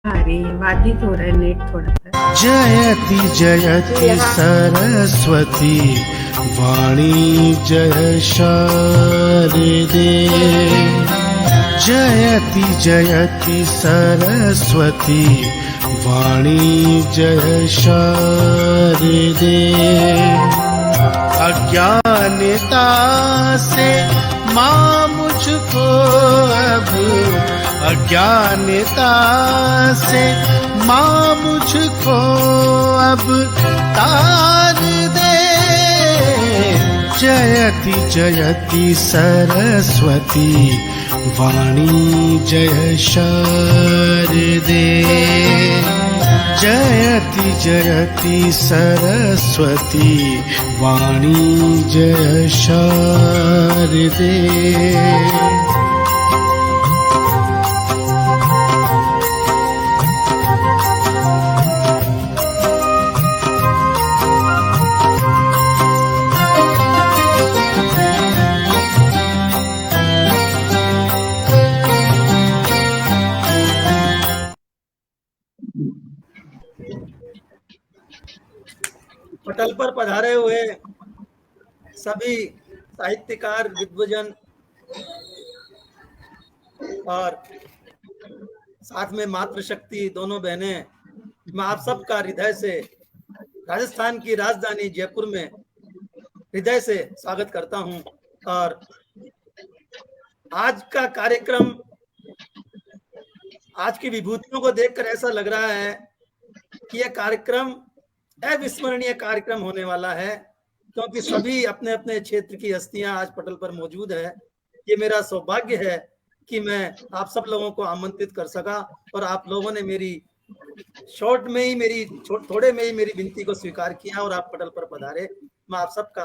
अरे बाधित हो रहा है नेट थोड़ा सा। जयति जयति सरस्वती वाणी जय शारदे। जयति जयति सरस्वती वाणी जय शारदे। अज्ञानता से माँ मुझको अब, अज्ञानता से माँ मुझको अब तार दे। जयति जयति सरस्वती वाणी जय शारदे। जयति जयति सरस्वती वाणी जय शारदे। पटल पर पधारे हुए सभी साहित्यकार, विद्वजन और साथ में मातृशक्ति दोनों बहनें, मैं आप सबका हृदय से राजस्थान की राजधानी जयपुर में हृदय से स्वागत करता हूं। और आज का कार्यक्रम, आज की विभूतियों को देखकर ऐसा लग रहा है कि यह कार्यक्रम अविस्मरणीय कार्यक्रम होने वाला है, क्योंकि सभी अपने अपने क्षेत्र की हस्तियां आज पटल पर मौजूद है। ये मेरा सौभाग्य है कि मैं आप सब लोगों को आमंत्रित कर सका और आप लोगों ने मेरी थोड़े में ही मेरी विनती को स्वीकार किया और आप पटल पर पधारे। मैं आप सबका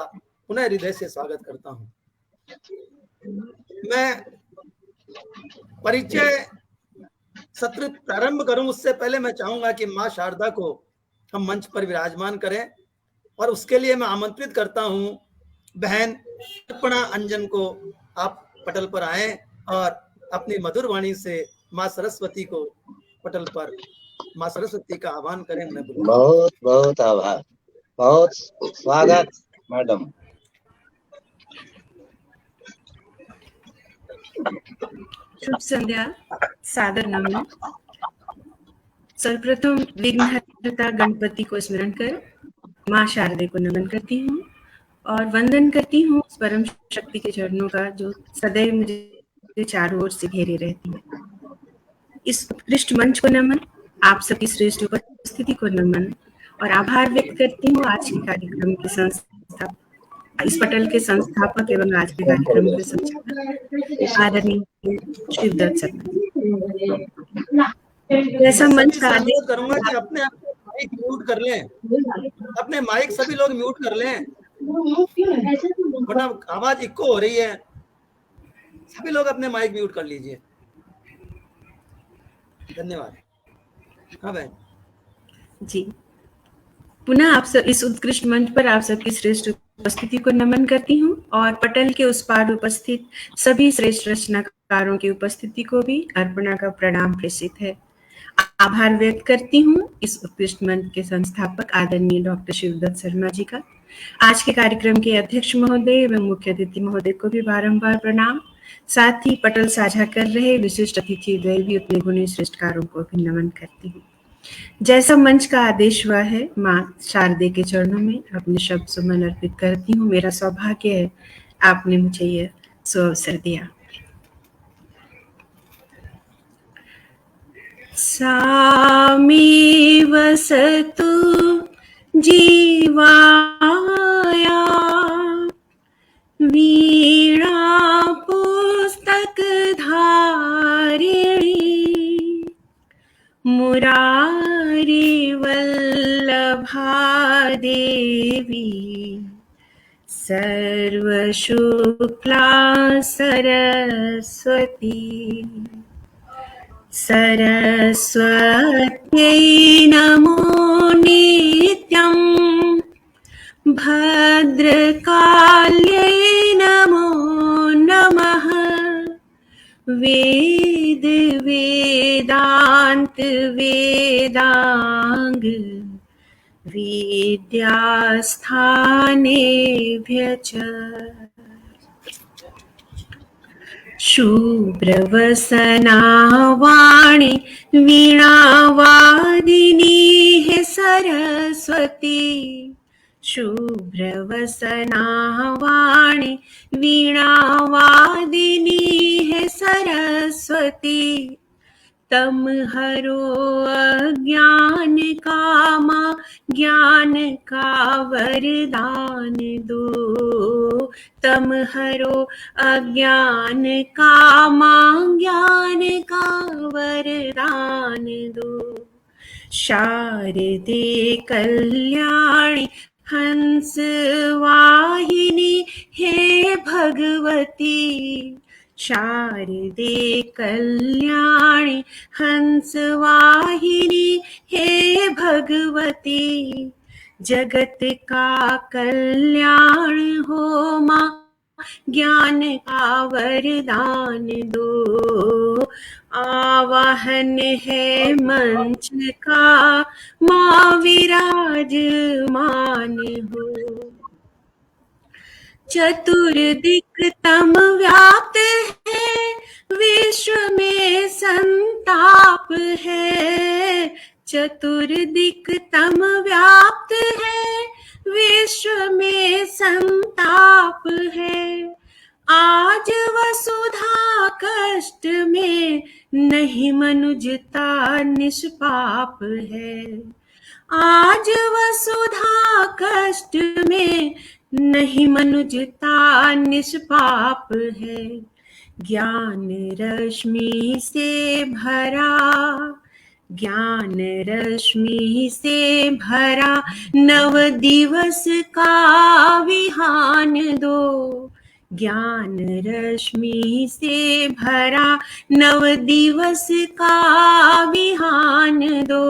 पुनः हृदय से स्वागत करता हूं। मैं परिचय सत्र प्रारंभ करूं उससे पहले मैं चाहूंगा कि मां शारदा को हम मंच पर विराजमान करें और उसके लिए मैं आमंत्रित करता हूं बहन अर्पणा अंजन को। आप पटल पर आए और अपनी मधुर वाणी से मां सरस्वती को पटल पर, मां सरस्वती का आह्वान करें। बहुत बहुत आभार, बहुत स्वागत मैडम। शुभ संध्या, सादर नमन। सर्वप्रथम विघ्नहर्ता गणपति को स्मरण कर माँ शारदे को नमन करती हूँ और वंदन करती हूँ परम शक्ति के चरणों का, जो सदैव मुझे चारों ओर से घेरे रहती है। इस उत्कृष्ट मंच को नमन, आप सबकी श्रेष्ठ उपस्थिति को नमन और आभार व्यक्त करती हूँ आज के कार्यक्रम के संस्थापक, इस पटल के संस्थापक एवं आज के कार्यक्रम के संचालक आदरणीय शिवदत्त सर। जैसा मंच का आदेश करूंगा कि अपने माइक म्यूट कर लें, अपने माइक सभी लोग म्यूट कर लें, वरना आवाज इको हो रही है। सभी लोग अपने माइक म्यूट कर लीजिए, धन्यवाद। हाँ बहन जी, पुनः आप सब इस उत्कृष्ट मंच पर आप सबकी श्रेष्ठ उपस्थिति को नमन करती हूँ और पटल के उस पार उपस्थित सभी श्रेष्ठ रचनाकारों की उपस्थिति को भी अर्पणा का प्रणाम प्रेषित है। आभार व्यक्त करती हूँ इस उत्कृष्ट मंच के संस्थापक आदरणीय डॉक्टर शिवदत्त शर्मा जी का। आज के कार्यक्रम के अध्यक्ष महोदय एवं मुख्य अतिथि महोदय को भी बारंबार प्रणाम। साथ ही पटल साझा कर रहे विशिष्ट अतिथि द्वय भी अपने गुणी श्रेष्ठकारों को भी नमन करती हूँ। जैसा मंच का आदेश हुआ है, माँ शारदे के चरणों में अपने शब्द सुमन अर्पित करती हूँ। मेरा सौभाग्य है आपने मुझे यह सुअवसर दिया। सामी वसतु जीवाया वीणा पुस्तक धारिणी मुरारी वल्लभा देवी सर्वशुक्ला सरस्वती। सरस्वत्यै नमो नित्यं भद्रकाल्यै नमो नमः वेद वेदांत वेदांग विद्यास्थानेभ्य च शुभ्रवसना वाणी वीणावादिनी है सरस्वती शुभ्रवसना वाणी वीणावादिनी है सरस्वती तम हरो अज्ञान कामा ज्ञान का वरदान दो तम हरो अज्ञान कामा ज्ञान का वरदान दो शारदे कल्याणी हंस वाहिनी हे भगवती शारदे कल्याणी हंस वाहिनी हे भगवती जगत का कल्याण हो माँ ज्ञान का वरदान दो आवाहन है मंच का माँ विराजमान हो चतुर्दिक तम व्याप्त है विश्व में संताप है चतुर्दिक तम व्याप्त है विश्व में संताप है आज वसुधा कष्ट में नहीं मनुजता निष्पाप है आज वसुधा कष्ट में नहीं मनुजता निष्पाप है ज्ञान रश्मि से भरा ज्ञान रश्मि से भरा नव दिवस का विहान दो ज्ञान रश्मि से भरा नव दिवस का विहान दो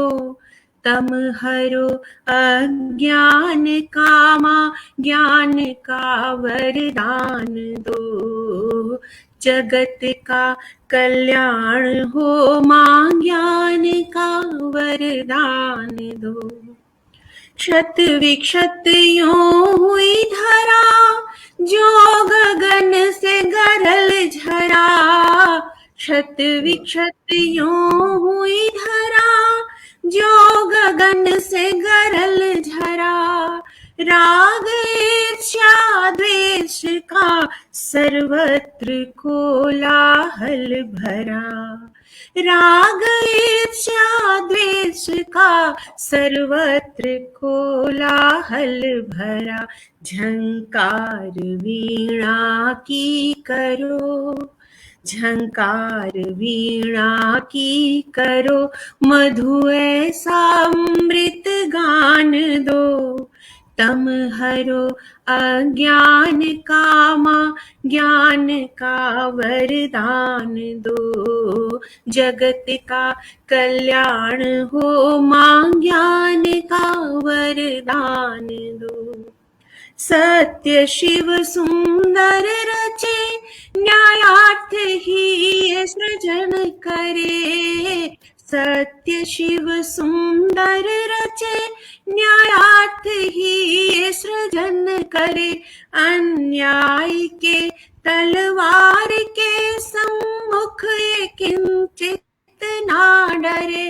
तम हरो अज्ञान कामा ज्ञान का वरदान दो जगत का कल्याण हो माँ ज्ञान का वरदान दो क्षत विक्षत यूं हुई धरा जो गगन से गरल झरा क्षत विक्षत यूं हुई धरा जो गगन से गरल झरा राग ईर्ष्या द्वेष का सर्वत्र कोलाहल भरा राग ईर्ष्या द्वेष का सर्वत्र कोलाहल भरा झंकार वीणा की करो झंकार वीणा की करो मधु ऐसा अमृत गान दो तम हरो अज्ञान कामा ज्ञान का वरदान दो जगत का कल्याण हो माँ ज्ञान का वरदान दो सत्य शिव सुंदर रचे न्यायार्थ ही सृजन करे सत्य शिव सुंदर रचे न्यायार्थ ही सृजन करे अन्याय के तलवार के सम्मुख किंचित ना डरे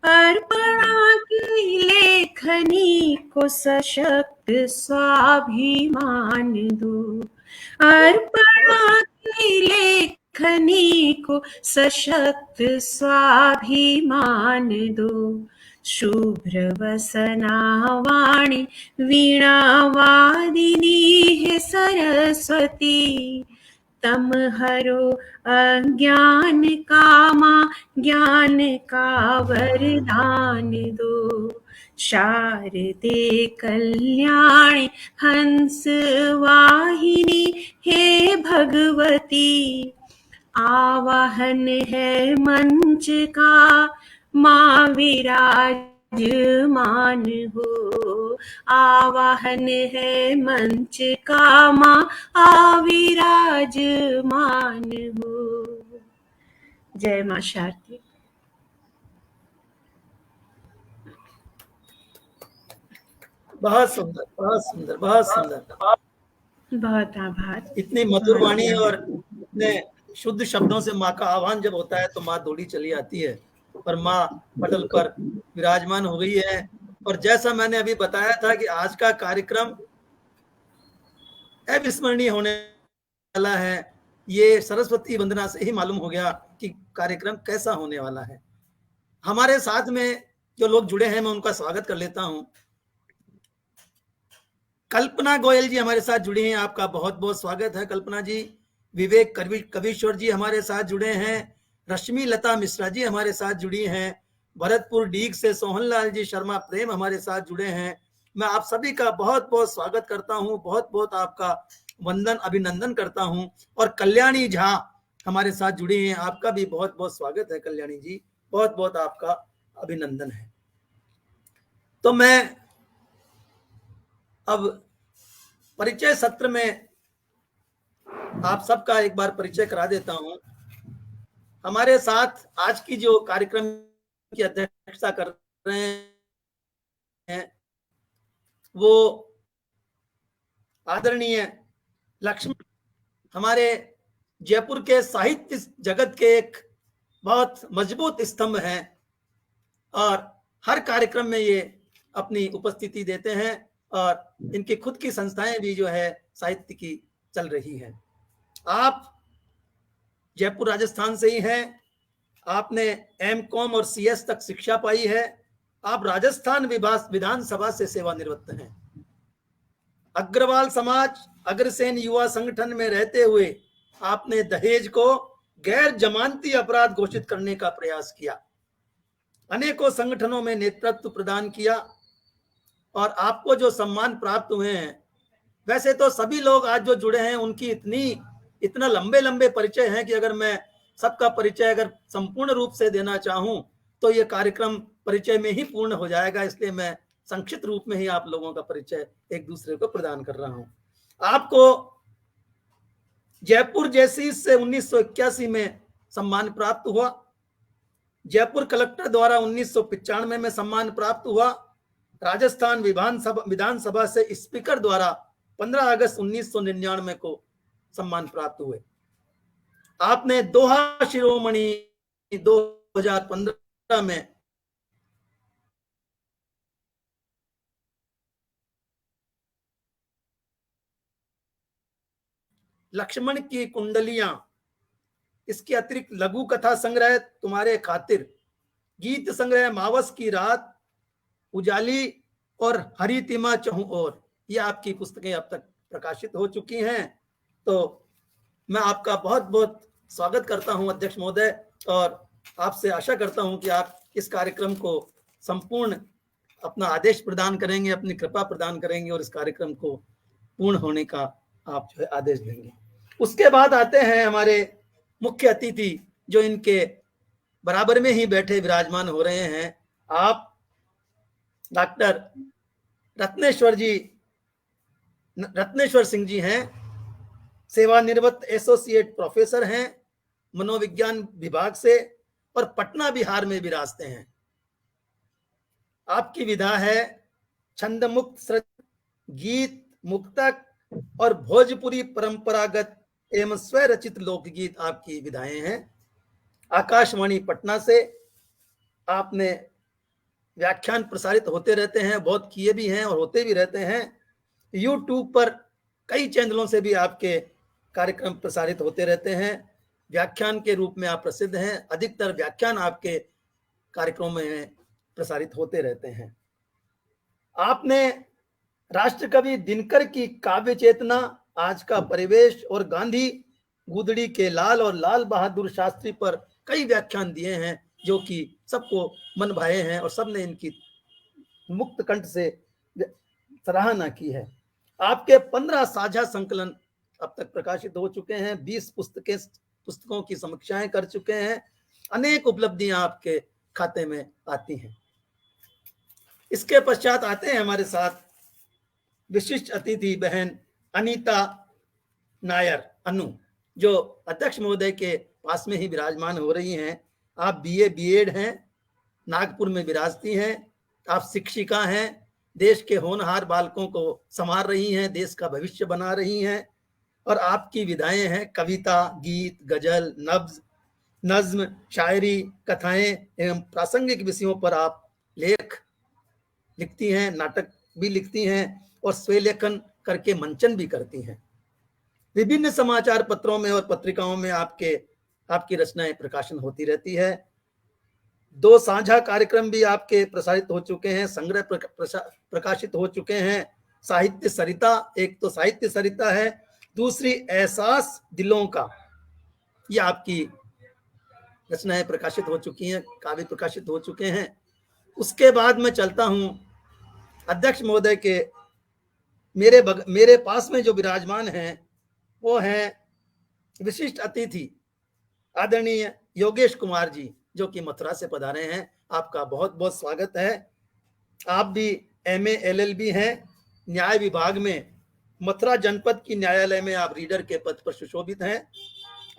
अर्पणा की लेखनी को सशक्त स्वाभिमान दो अर्पणा की लेखनी को सशक्त स्वाभिमान दो शुभ्र वसना वाणी वीणा वादिनी है सरस्वती तम हरो अज्ञान कामा ज्ञान का वरदान दो शारदे कल्याणी हंस वाहिनी हे भगवती आवाहन है मंच का माँ विराजमान हो आवाहन है मंच का माँ विराजमान हो जय मां शारदे। बहुत सुंदर, बहुत सुंदर, बहुत सुंदर। बहुत आभार। इतनी मधुर बहुत वाणी ही और आभार। इतने शुद्ध शब्दों से माँ का आह्वान जब होता है तो माँ दौड़ी चली आती है और माँ पटल पर विराजमान हो गई है। और जैसा मैंने अभी बताया था कि आज का कार्यक्रम अविस्मरणीय होने वाला है, ये सरस्वती वंदना से ही मालूम हो गया कि कार्यक्रम कैसा होने वाला है। हमारे साथ में जो लोग जुड़े हैं मैं उनका स्वागत कर लेता हूं। कल्पना गोयल जी हमारे साथ जुड़ी हैं, आपका बहुत बहुत स्वागत है कल्पना जी। विवेक कवीश्वर जी हमारे साथ जुड़े हैं। रश्मि लता मिश्रा जी हमारे साथ जुड़ी हैं। भरतपुर डीग से सोहनलाल जी शर्मा प्रेम हमारे साथ जुड़े हैं। मैं आप सभी का बहुत बहुत स्वागत करता हूं, बहुत बहुत आपका वंदन अभिनंदन करता हूं। और कल्याणी झा हमारे साथ जुड़ी हैं, आपका भी बहुत बहुत स्वागत है कल्याणी जी, बहुत बहुत आपका अभिनंदन है। तो मैं अब परिचय सत्र में आप सबका एक बार परिचय करा देता हूं। हमारे साथ आज की जो कार्यक्रम की अध्यक्षता कर रहे हैं वो आदरणीय लक्ष्मण, हमारे जयपुर के साहित्य जगत के एक बहुत मजबूत स्तंभ हैं और हर कार्यक्रम में ये अपनी उपस्थिति देते हैं और इनकी खुद की संस्थाएं भी जो है साहित्य की चल रही है। आप जयपुर राजस्थान से ही हैं, आपने एमकॉम और सीएस तक शिक्षा पाई है। आप राजस्थान विधानसभा से सेवानिवृत्त हैं। अग्रवाल समाज अग्रसेन युवा संगठन में रहते हुए आपने दहेज को गैर जमानती अपराध घोषित करने का प्रयास किया, अनेकों संगठनों में नेतृत्व प्रदान किया और आपको जो सम्मान प्राप्त हुए हैं, वैसे तो सभी लोग आज जो जुड़े हैं उनकी इतना लंबे लंबे परिचय हैं कि अगर मैं सबका परिचय अगर संपूर्ण रूप से देना चाहूं तो ये कार्यक्रम परिचय में ही पूर्ण हो जाएगा, इसलिए मैं संक्षिप्त रूप में ही आप लोगों का परिचय एक दूसरे को प्रदान कर रहा हूं। आपको जयपुर जैसी से 1981 में सम्मान प्राप्त हुआ, जयपुर कलेक्टर द्वारा 1995 में सम्मान प्राप्त हुआ, राजस्थान विधानसभा से स्पीकर द्वारा 15 अगस्त 1999 को सम्मान प्राप्त हुए। आपने दोहा शिरोमणि 2015 में लक्ष्मण की कुंडलियां, इसके अतिरिक्त लघु कथा संग्रह तुम्हारे खातिर, गीत संग्रह मावस की रात, उजाली और हरितिमा चहु और, ये आपकी पुस्तकें अब तक प्रकाशित हो चुकी हैं। तो मैं आपका बहुत बहुत स्वागत करता हूं अध्यक्ष महोदय और आपसे आशा करता हूं कि आप इस कार्यक्रम को संपूर्ण अपना आदेश प्रदान करेंगे, अपनी कृपा प्रदान करेंगे और इस कार्यक्रम को पूर्ण होने का आप जो है आदेश देंगे। उसके बाद आते हैं हमारे मुख्य अतिथि जो इनके बराबर में ही बैठे विराजमान हो रहे हैं। आप डॉक्टर रत्नेश्वर सिंह जी हैं, सेवानिवृत्त एसोसिएट प्रोफेसर हैं मनोविज्ञान विभाग से और पटना बिहार में विराजते हैं। आपकी विधा है छंद मुक्त, गीत, मुक्तक और भोजपुरी परंपरागत एवं स्वरचित लोकगीत आपकी विधाएं हैं। आकाशवाणी पटना से आपने व्याख्यान प्रसारित होते रहते हैं, बहुत किए भी हैं और होते भी रहते हैं। यूट्यूब पर कई चैनलों से भी आपके कार्यक्रम प्रसारित होते रहते हैं। व्याख्यान के रूप में आप प्रसिद्ध हैं, अधिकतर व्याख्यान आपके कार्यक्रमों में प्रसारित होते रहते हैं। आपने राष्ट्रकवि दिनकर की काव्य चेतना, आज का परिवेश और गांधी गुदड़ी के लाल और लाल बहादुर शास्त्री पर कई व्याख्यान दिए हैं जो कि सबको मन भाए हैं और सबने इनकी मुक्त कंठ से सराहना की है। आपके 15 साझा संकलन अब तक प्रकाशित हो चुके हैं, 20 पुस्तकों की समीक्षाएं कर चुके हैं, अनेक उपलब्धियां आपके खाते में आती हैं। इसके पश्चात आते हैं हमारे साथ विशिष्ट अतिथि बहन अनीता नायर अनु, जो अध्यक्ष महोदय के पास में ही विराजमान हो रही हैं। आप बीए बीएड हैं, नागपुर में विराजती हैं, आप शिक्षिका हैं, देश के होनहार बालकों को संवार रही हैं, देश का भविष्य बना रही हैं। और आपकी विधाएं हैं कविता, गीत, गजल, नज्म, शायरी, कथाएं एवं प्रासंगिक विषयों पर आप लेख लिखती हैं, नाटक भी लिखती हैं और स्वलेखन करके मंचन भी करती हैं। विभिन्न समाचार पत्रों में और पत्रिकाओं में आपकी रचनाएं प्रकाशन होती रहती है। 2 साझा कार्यक्रम भी आपके प्रसारित हो चुके हैं, संग्रह प्रकाशित हो चुके हैं। साहित्य सरिता, एक तो साहित्य सरिता है, दूसरी एहसास दिलों का, ये आपकी रचनाएं प्रकाशित हो चुकी हैं, काव्य प्रकाशित हो चुके हैं। उसके बाद मैं चलता हूं अध्यक्ष महोदय के मेरे पास में जो विराजमान हैं वो हैं विशिष्ट अतिथि आदरणीय योगेश कुमार जी, जो कि मथुरा से पधारे हैं। आपका बहुत बहुत स्वागत है। आप भी MA LLB हैं, न्याय विभाग में मथुरा जनपद की न्यायालय में आप रीडर के पद पर सुशोभित हैं।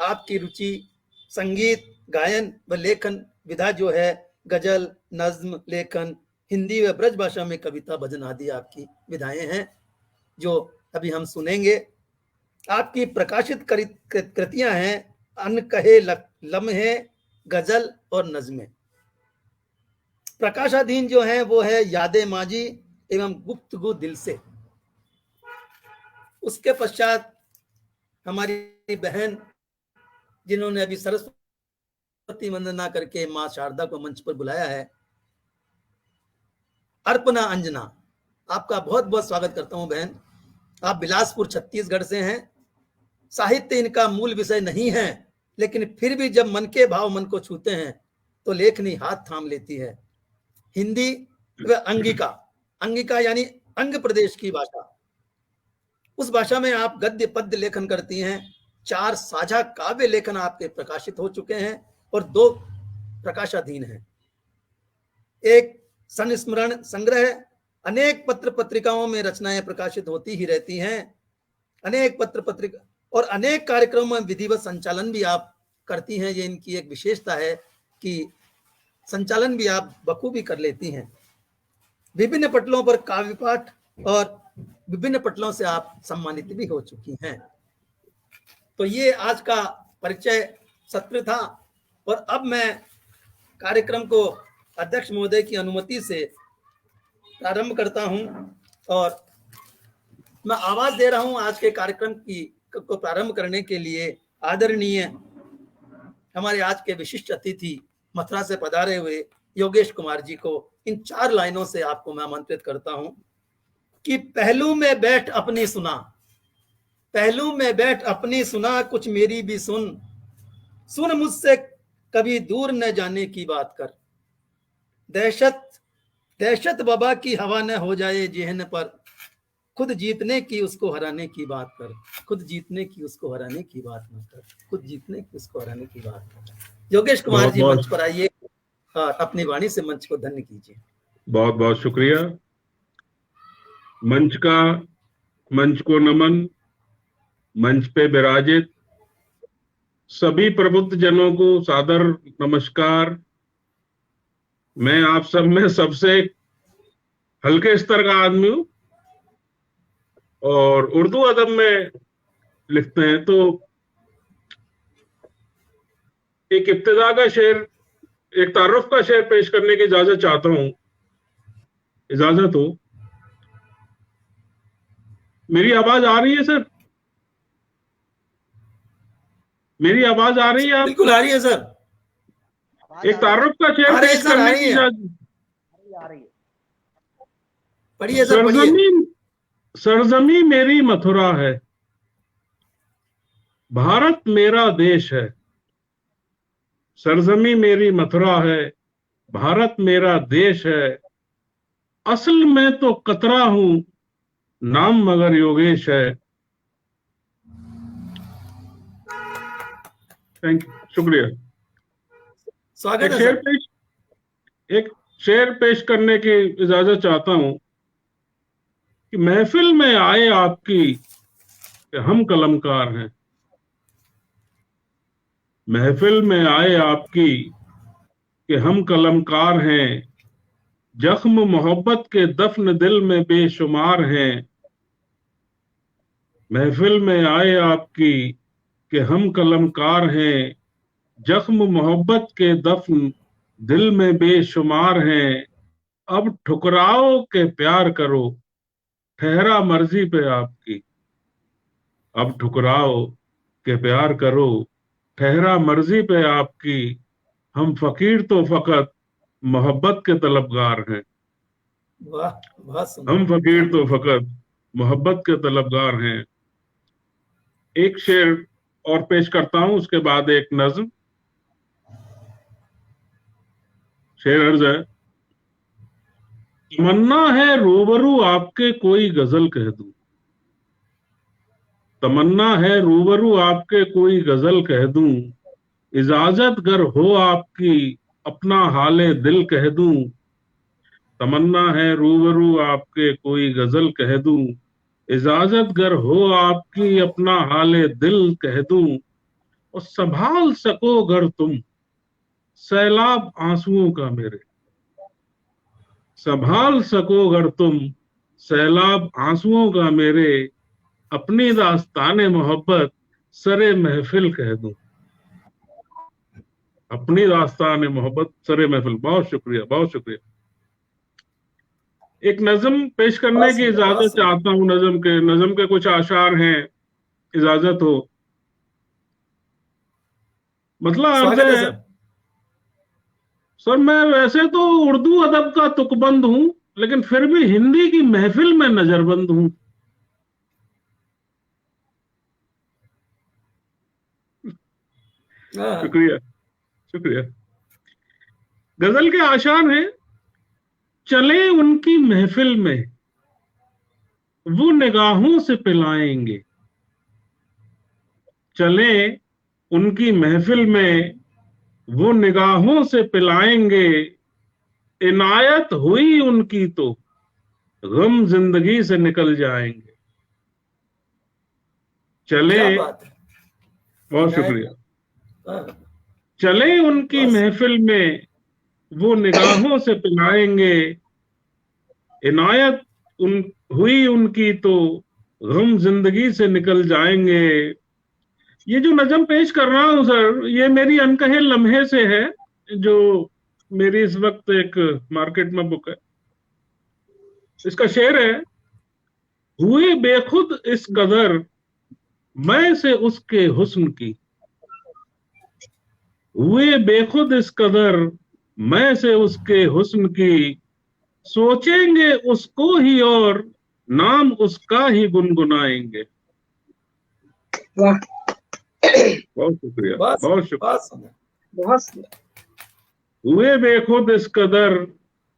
आपकी रुचि संगीत, गायन व लेखन विधा जो है, गजल, नज्म, लेखन, हिंदी व ब्रज भाषा में कविता, भजन आदि आपकी विधाएं हैं, जो अभी हम सुनेंगे। आपकी प्रकाशित कृतियां हैं अनकहे लम्हे, गजल और नज़में। प्रकाशाधीन जो है वो है यादें माजी एवं गुफ्तगू दिल से। उसके पश्चात हमारी बहन जिन्होंने अभी सरस्वती वंदना करके मां शारदा को मंच पर बुलाया है, अर्पणा अंजना, आपका बहुत बहुत स्वागत करता हूं बहन। आप बिलासपुर छत्तीसगढ़ से हैं। साहित्य इनका मूल विषय नहीं है, लेकिन फिर भी जब मन के भाव मन को छूते हैं तो लेखनी हाथ थाम लेती है। हिंदी व अंगिका यानी अंग प्रदेश की भाषा, उस भाषा में आप गद्य पद्य लेखन करती हैं। 4 साझा काव्य लेखन आपके प्रकाशित हो चुके हैं और 2 प्रकाशाधीन हैं। एक संस्मरण संग्रह, अनेक पत्र पत्रिकाओं में रचनाएं प्रकाशित होती ही रहती हैं। अनेक पत्र पत्रिका और अनेक कार्यक्रमों में विधिवत संचालन भी आप करती हैं। ये इनकी एक विशेषता है कि संचालन भी आप बखूबी कर लेती हैं। विभिन्न पटलों पर काव्य पाठ और विभिन्न पटलों से आप सम्मानित भी हो चुकी हैं। तो ये आज का परिचय सत्र था और अब मैं कार्यक्रम को अध्यक्ष महोदय की अनुमति से प्रारंभ करता हूं और मैं आवाज दे रहा हूं आज के कार्यक्रम को प्रारंभ करने के लिए आदरणीय हमारे आज के विशिष्ट अतिथि मथुरा से पधारे हुए योगेश कुमार जी को। इन 4 लाइनों से आपको मैं आमंत्रित करता हूं कि पहलू में बैठ अपनी सुना, पहलू में बैठ अपनी सुना, कुछ मेरी भी सुन, सुन मुझसे कभी दूर न जाने की बात कर, दहशत बाबा की हवा न हो जाए जेहन पर, खुद जीतने की उसको हराने की बात कर, खुद जीतने की उसको हराने की बात मत कर, खुद जीतने की उसको हराने की बात कर। योगेश कुमार जी मंच पर आइए और अपनी वाणी से मंच को धन्य कीजिए। बहुत बहुत शुक्रिया। मंच को नमन। मंच पे विराजित सभी प्रबुद्ध जनों को सादर नमस्कार। मैं आप सब में सबसे हल्के स्तर का आदमी हूं और उर्दू अदब में लिखते हैं, तो एक इब्तिदा का शेर, एक तारुफ का शेर पेश करने की इजाजत चाहता हूं। इजाजत हो? मेरी आवाज आ रही है सर? मेरी आवाज आ रही है? बिल्कुल आ रही है सर। एक तारुफ का शेर पेश करने की इजाजत। पढ़िए सर, पढ़िए। सरजमी मेरी मथुरा है, भारत मेरा देश है। सरजमी मेरी मथुरा है, भारत मेरा देश है। असल में तो कतरा हूं, नाम मगर योगेश है। थैंक यू, शुक्रिया। स्वागत है सर। एक शेर पेश करने की इजाजत चाहता हूं कि महफिल में आए आपकी कि हम कलमकार हैं। महफिल में आए आपकी कि हम कलमकार हैं, जख्म मोहब्बत के दफन दिल में बेशुमार हैं। महफिल में आए आपकी कि हम कलमकार हैं, जख्म मोहब्बत के दफन दिल में बेशुमार हैं। अब ठुकराओ के प्यार करो, ठहरा मर्जी पे आपकी। अब ठुकराओ के प्यार करो, ठहरा मर्जी पे आपकी। हम फकीर तो फकत मोहब्बत के तलबगार हैं। वाह, बहुत सुंदर। हम फकीर तो फकत मोहब्बत के तलबगार हैं। एक शेर और पेश करता हूं, उसके बाद एक नज्म। शेर अर्ज है, तमन्ना है रूबरू आपके कोई गजल कह दूं। तमन्ना है रूबरू आपके कोई गजल कह दूं। इजाजत गर हो आपकी अपना हाले दिल कह दूं। तमन्ना है रूबरू आपके कोई गजल कह दूं। इजाजत गर हो आपकी अपना हाले दिल कह दूं। और संभाल सको गर तुम सैलाब आंसुओं का मेरे। संभाल सको गर तुम सैलाब आंसुओं का मेरे। अपनी दास्ताने मोहब्बत सरे महफिल कह दूं। अपनी दास्ताने मोहब्बत सरे महफिल। बहुत शुक्रिया, बहुत शुक्रिया। एक नज्म पेश करने की इजाजत चाहता हूं। नज्म के कुछ आशार हैं, इजाजत हो। मतलब अर्ज है, सर मैं वैसे तो उर्दू अदब का तुकबंद हूं, लेकिन फिर भी हिंदी की महफिल में नजरबंद हूं। शुक्रिया, शुक्रिया। गजल के आशार हैं, चले उनकी महफिल में वो निगाहों से पिलाएंगे। चले उनकी महफिल में वो निगाहों से पिलाएंगे। इनायत हुई उनकी तो गम जिंदगी से निकल जाएंगे। चले, बहुत शुक्रिया। चले उनकी महफिल में वो निगाहों से पिलाएंगे। इनायत हुई उनकी तो गम जिंदगी से निकल जाएंगे। ये जो नज़म पेश कर रहा हूं सर, ये मेरी अनकहे लम्हे से है, जो मेरी इस वक्त एक मार्केट में बुक है। इसका शेर है, हुए बेखुद इस कदर मैं से उसके हुस्न की। हुए बेखुद इस कदर मैं से उसके हुस्न की। सोचेंगे उसको ही और नाम उसका ही गुनगुनाएंगे। बहुत शुक्रिया, बहुत शुक्रिया। हुए बेखुद इस कदर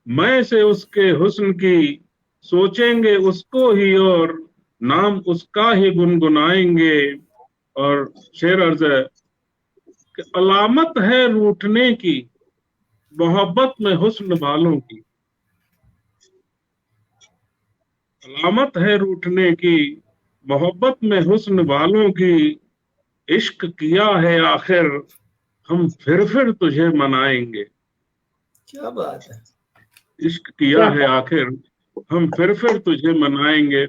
मैं से उसके हुस्न की। सोचेंगे उसको ही और नाम उसका ही गुनगुनाएंगे। और शेर अर्ज है कि अलामत है रूठने की मोहब्बत में हुस्न वालों की। अलामत है रूठने की मोहब्बत में हुस्न वालों की। इश्क किया है आखिर हम फिर तुझे मनाएंगे। क्या बात है। इश्क किया है आखिर हम फिर तुझे मनाएंगे।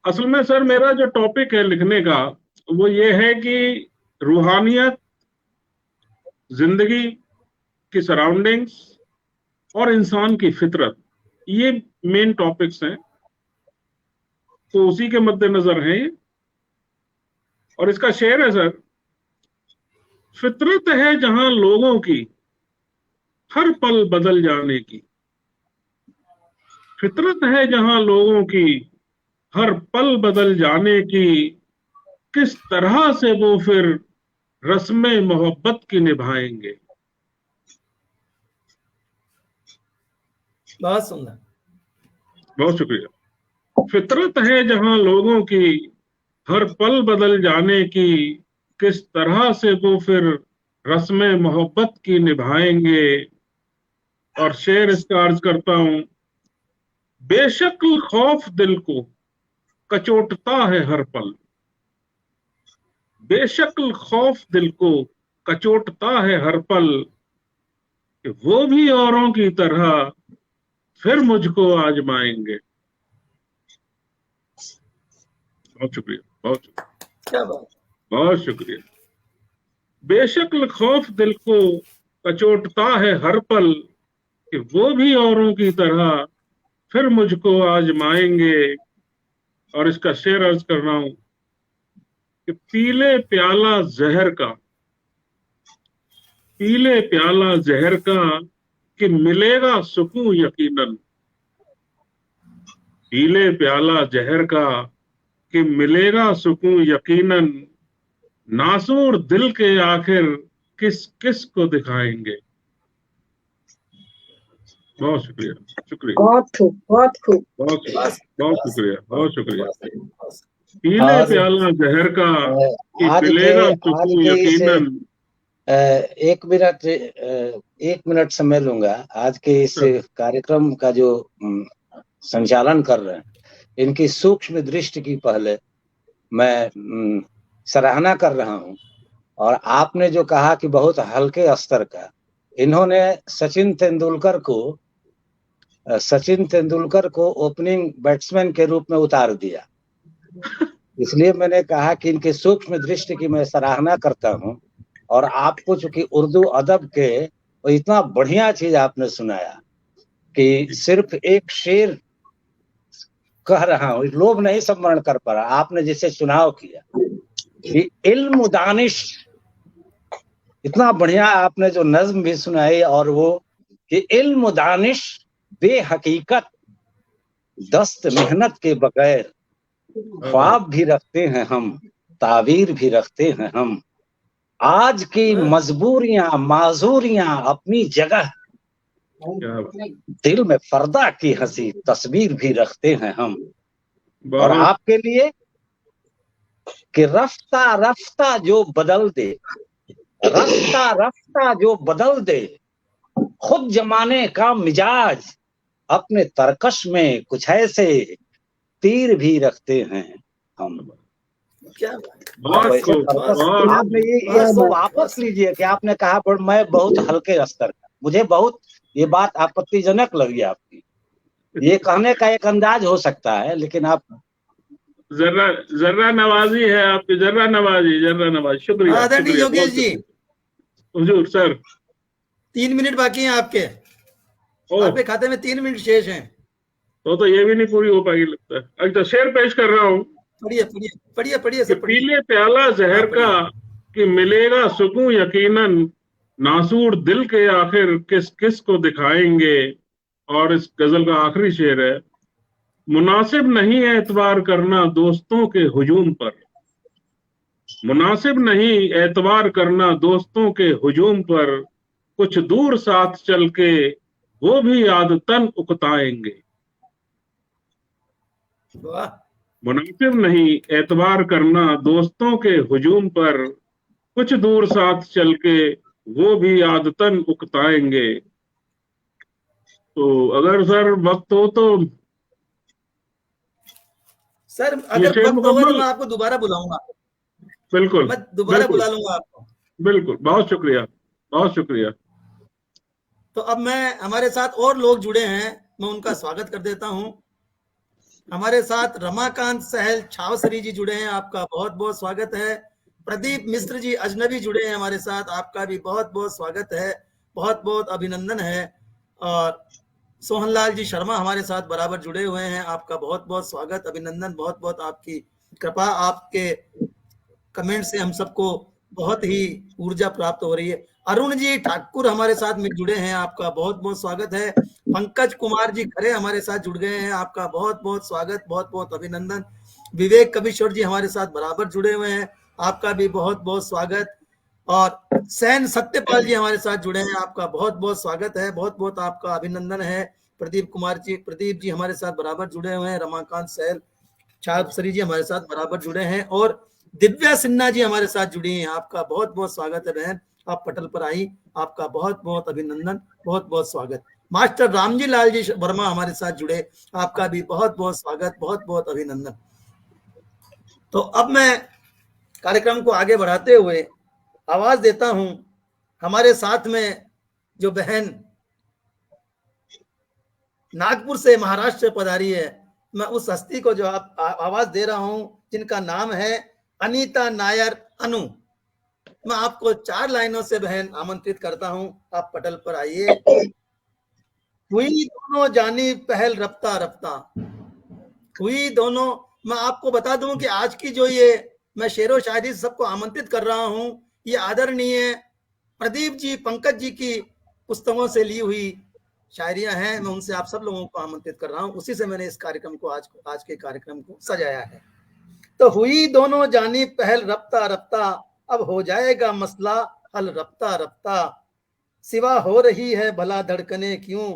असल में सर मेरा जो टॉपिक है लिखने का, वो ये है कि रूहानियत, जिंदगी की सराउंडिंग्स और इंसान की फितरत, ये मेन टॉपिक्स हैं। तो उसी के मद्देनजर है ये। और इसका शेर है सर, फितरत है जहां लोगों की हर पल बदल जाने की। फितरत है जहां लोगों की हर पल बदल जाने की। किस तरह से वो फिर रस्में मोहब्बत की निभाएंगे। बहुत सुंदर, बहुत शुक्रिया। फितरत है जहां लोगों की हर पल बदल जाने की। किस तरह से वो फिर रस्में मोहब्बत की निभाएंगे। और शेर इसका अर्ज करता हूं, बेशक खौफ दिल को कचोटता है हर पल। बेशक खौफ दिल को कचोटता है हर पल कि वो भी औरों की तरह फिर मुझको आजमाएंगे। बहुत शुक्रिया, बहुत शुक्रिया, क्या बात। बहुत शुक्रिया। बेशक खौफ दिल को कचोटता है हर पल कि वो भी औरों की तरह फिर मुझको आजमाएंगे। और इसका शेर अर्ज कर रहा हूं कि पीले प्याला जहर का, पीले प्याला जहर का कि मिलेगा सुकून यकीनन, पीले प्याला जहर का कि मिलेगा सुकून यकीनन, नासूर दिल के आखिर किस किस को दिखाएंगे। बहुत शुक्रिया, शुक्रिया, बहुत खूब, बहुत खूब। बहुत शुक्रिया, बहुत शुक्रिया, बहुत शुक्रिया। बस। पीले और प्याला जहर का कि आज मिलेगा आज सुकून के इस यकीनन। एक मिनट समय लूंगा। आज के इस कार्यक्रम का जो संचालन कर रहे हैं, इनकी सूक्ष्म दृष्टि की पहले मैं सराहना कर रहा हूं। और आपने जो कहा कि बहुत हल्के स्तर का, इन्होंने सचिन तेंदुलकर को ओपनिंग बैट्समैन के रूप में उतार दिया। इसलिए मैंने कहा कि इनकी सूक्ष्म दृष्टि की मैं सराहना करता हूं। और आपको चूंकि उर्दू अदब के इतना बढ़िया चीज आपने सुनाया कि सिर्फ एक शेर कह रहा हूं, लोभ नहीं स्मरण कर पा रहा। आपने जिसे चुनाव किया कि इल्म दानिश, इतना बढ़िया आपने जो नज्म भी सुनाई, और वो कि इल्म दानिश बेहकीकत दस्त मेहनत के बगैर, ख्वाब भी रखते हैं हम, तावीर भी रखते हैं हम, आज की मजबूरियां माजूरियां अपनी जगह, दिल में पर्दा की हंसी तस्वीर भी रखते हैं हम। और आपके लिए कि रफ्ता रफ्ता जो बदल दे, रफ्ता रफ्ता जो बदल दे, खुद जमाने का मिजाज, अपने तरकश में कुछ ऐसे तीर भी रखते हैं हम। क्या आपने ये वापस लीजिए कि आपने कहा पर मैं बहुत हल्के स्तर का, मुझे बहुत ये बात आपत्तिजनक लगी आपकी। ये कहने का एक अंदाज हो सकता है, लेकिन आप जर्रा नवाजी है आपकी, जर्रा नवाजी। शुक्रिया, आदरणीय योगेश जी। हुजूर सर, 3 मिनट बाकी हैं आपके खाते में, 3 मिनट शेष हैं। तो ये भी नहीं पूरी हो पाएगी लगता है। अच्छा, शेर पेश कर रहा हूँ। पढ़िए सब। पीले प्याला जहर का कि मिलेगा सुकून यकीनन, नासूर दिल के आखिर किस किस को दिखाएंगे। और इस गजल का आखिरी शेर है, मुनासिब नहीं एतबार करना दोस्तों के हुजूम पर, मुनासिब नहीं एतबार करना दोस्तों के हुजूम पर, कुछ दूर साथ चल के वो भी आदतन उकताएंगे। मुनासिब नहीं एतबार करना दोस्तों के हुजूम पर, कुछ दूर साथ चल के वो भी आदतन उकताएंगे। तो अगर सर वक्त हो तो सर, अगर वक्त होगा तो मैं आपको दोबारा बुलाऊंगा। बिल्कुल, मैं दोबारा बुला लूंगा आपको। बिल्कुल, बहुत शुक्रिया, बहुत शुक्रिया। तो अब मैं, हमारे साथ और लोग जुड़े हैं, मैं उनका स्वागत कर देता हूं। हमारे साथ रमाकांत सहल छावसरी जी जुड़े हैं, आपका बहुत बहुत स्वागत है। प्रदीप मिश्र जी अजनबी जुड़े हैं हमारे साथ, आपका भी बहुत बहुत स्वागत है, बहुत बहुत अभिनंदन है। और सोहनलाल जी शर्मा हमारे साथ बराबर जुड़े हुए हैं, आपका बहुत बहुत स्वागत, अभिनंदन। बहुत बहुत आपकी कृपा, आपके कमेंट से हम सबको बहुत ही ऊर्जा प्राप्त हो रही है। अरुण जी ठाकुर हमारे साथ में जुड़े हैं, आपका बहुत बहुत स्वागत है। पंकज कुमार जी खरे हमारे साथ जुड़ गए हैं, आपका बहुत बहुत स्वागत, बहुत बहुत अभिनंदन। विवेक कविश्वर जी हमारे साथ बराबर जुड़े हुए हैं, आपका भी बहुत बहुत स्वागत। और सैन सत्यपाल जी हमारे साथ जुड़े हैं, आपका बहुत बहुत स्वागत है, बहुत बहुत आपका अभिनंदन है। प्रदीप जी हमारे साथ बराबर जुड़े हुए हैं। रमाकांत सहल छावसरी जी हमारे साथ बराबर जुड़े हैं। और दिव्या सिन्हा जी हमारे साथ जुड़ी हैं, आपका बहुत बहुत स्वागत है बहन, आप पटल पर आई, आपका बहुत बहुत अभिनंदन, बहुत बहुत स्वागत। मास्टर रामजी लाल जी वर्मा हमारे साथ जुड़े, आपका भी बहुत बहुत स्वागत, बहुत बहुत अभिनंदन। तो अब मैं कार्यक्रम को आगे बढ़ाते हुए आवाज देता हूं हमारे साथ में जो बहन नागपुर से महाराष्ट्र पधारी है, मैं उस हस्ती को जो आप आवाज दे रहा हूं, जिनका नाम है अनीता नायर अनु। मैं आपको 4 लाइनों से बहन आमंत्रित करता हूं, आप पटल पर आइए। हुई दोनों जानी पहल रफ्ता रफ्ता, हुई दोनों। मैं आपको बता दूं कि आज की जो ये मैं शेरो शायरी सबको आमंत्रित कर रहा हूं, ये आदरणीय प्रदीप जी, पंकज जी की पुस्तकों से ली हुई शायरियां हैं। मैं उनसे आप सब लोगों को आमंत्रित कर रहा हूं, उसी से मैंने इस कार्यक्रम को आज के कार्यक्रम को सजाया है। तो हुई दोनों जानी पहल रफ्ता रफ्ता, अब हो जाएगा मसला हल रफ्ता रफ्ता। सिवा हो रही है भला धड़कने क्यों,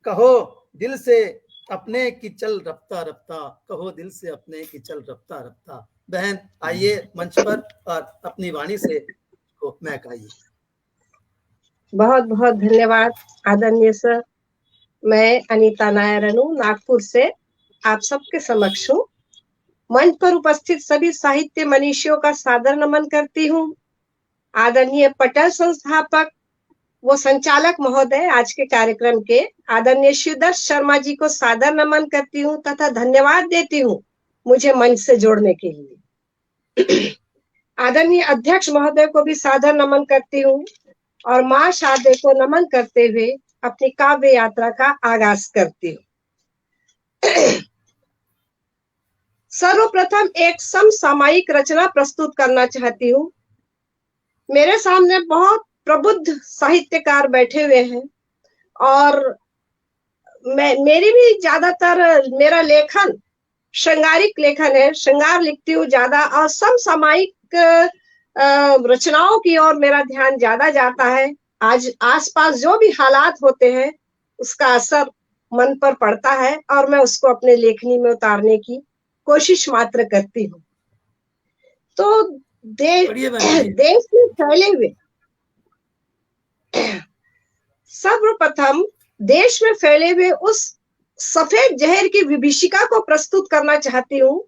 कहो दिल से अपने की चल रफ्ता रफ्ता, कहो दिल से अपने की चल रफ्ता रफ्ता। बहन आइए मंच पर और अपनी वाणी से को महकाइए। बहुत बहुत धन्यवाद आदरणीय सर। मैं अनीता नायर अनु नागपुर से आप सबके समक्ष हूँ। मंच पर उपस्थित सभी साहित्य मनीषियों का सादर नमन करती हूँ। आदरणीय पटल संस्थापक वो संचालक महोदय आज के कार्यक्रम के आदरणीय शिवदत्त शर्मा जी को सादर नमन करती हूँ तथा धन्यवाद देती हूँ मुझे मंच से जोड़ने के लिए। आदरणीय अध्यक्ष महोदय को भी सादर नमन करती हूँ और माँ शारदे को नमन करते हुए अपनी काव्य यात्रा का आगाज करती हूँ। सर्वप्रथम एक समसामयिक रचना प्रस्तुत करना चाहती हूँ। मेरे सामने बहुत प्रबुद्ध साहित्यकार बैठे हुए हैं और मेरी भी ज्यादातर मेरा लेखन श्रृंगारिक लेखन है, श्रृंगार लिखती हूँ ज्यादा और समसामयिक रचनाओं की ओर मेरा ध्यान ज्यादा जाता है। आज आसपास जो भी हालात होते हैं उसका असर मन पर पड़ता है और मैं उसको अपने लेखनी में उतारने की कोशिश मात्र करती हूँ। तो देश में फैले हुए सर्वप्रथम देश में फैले हुए उस सफेद जहर की विभीषिका को प्रस्तुत करना चाहती हूँ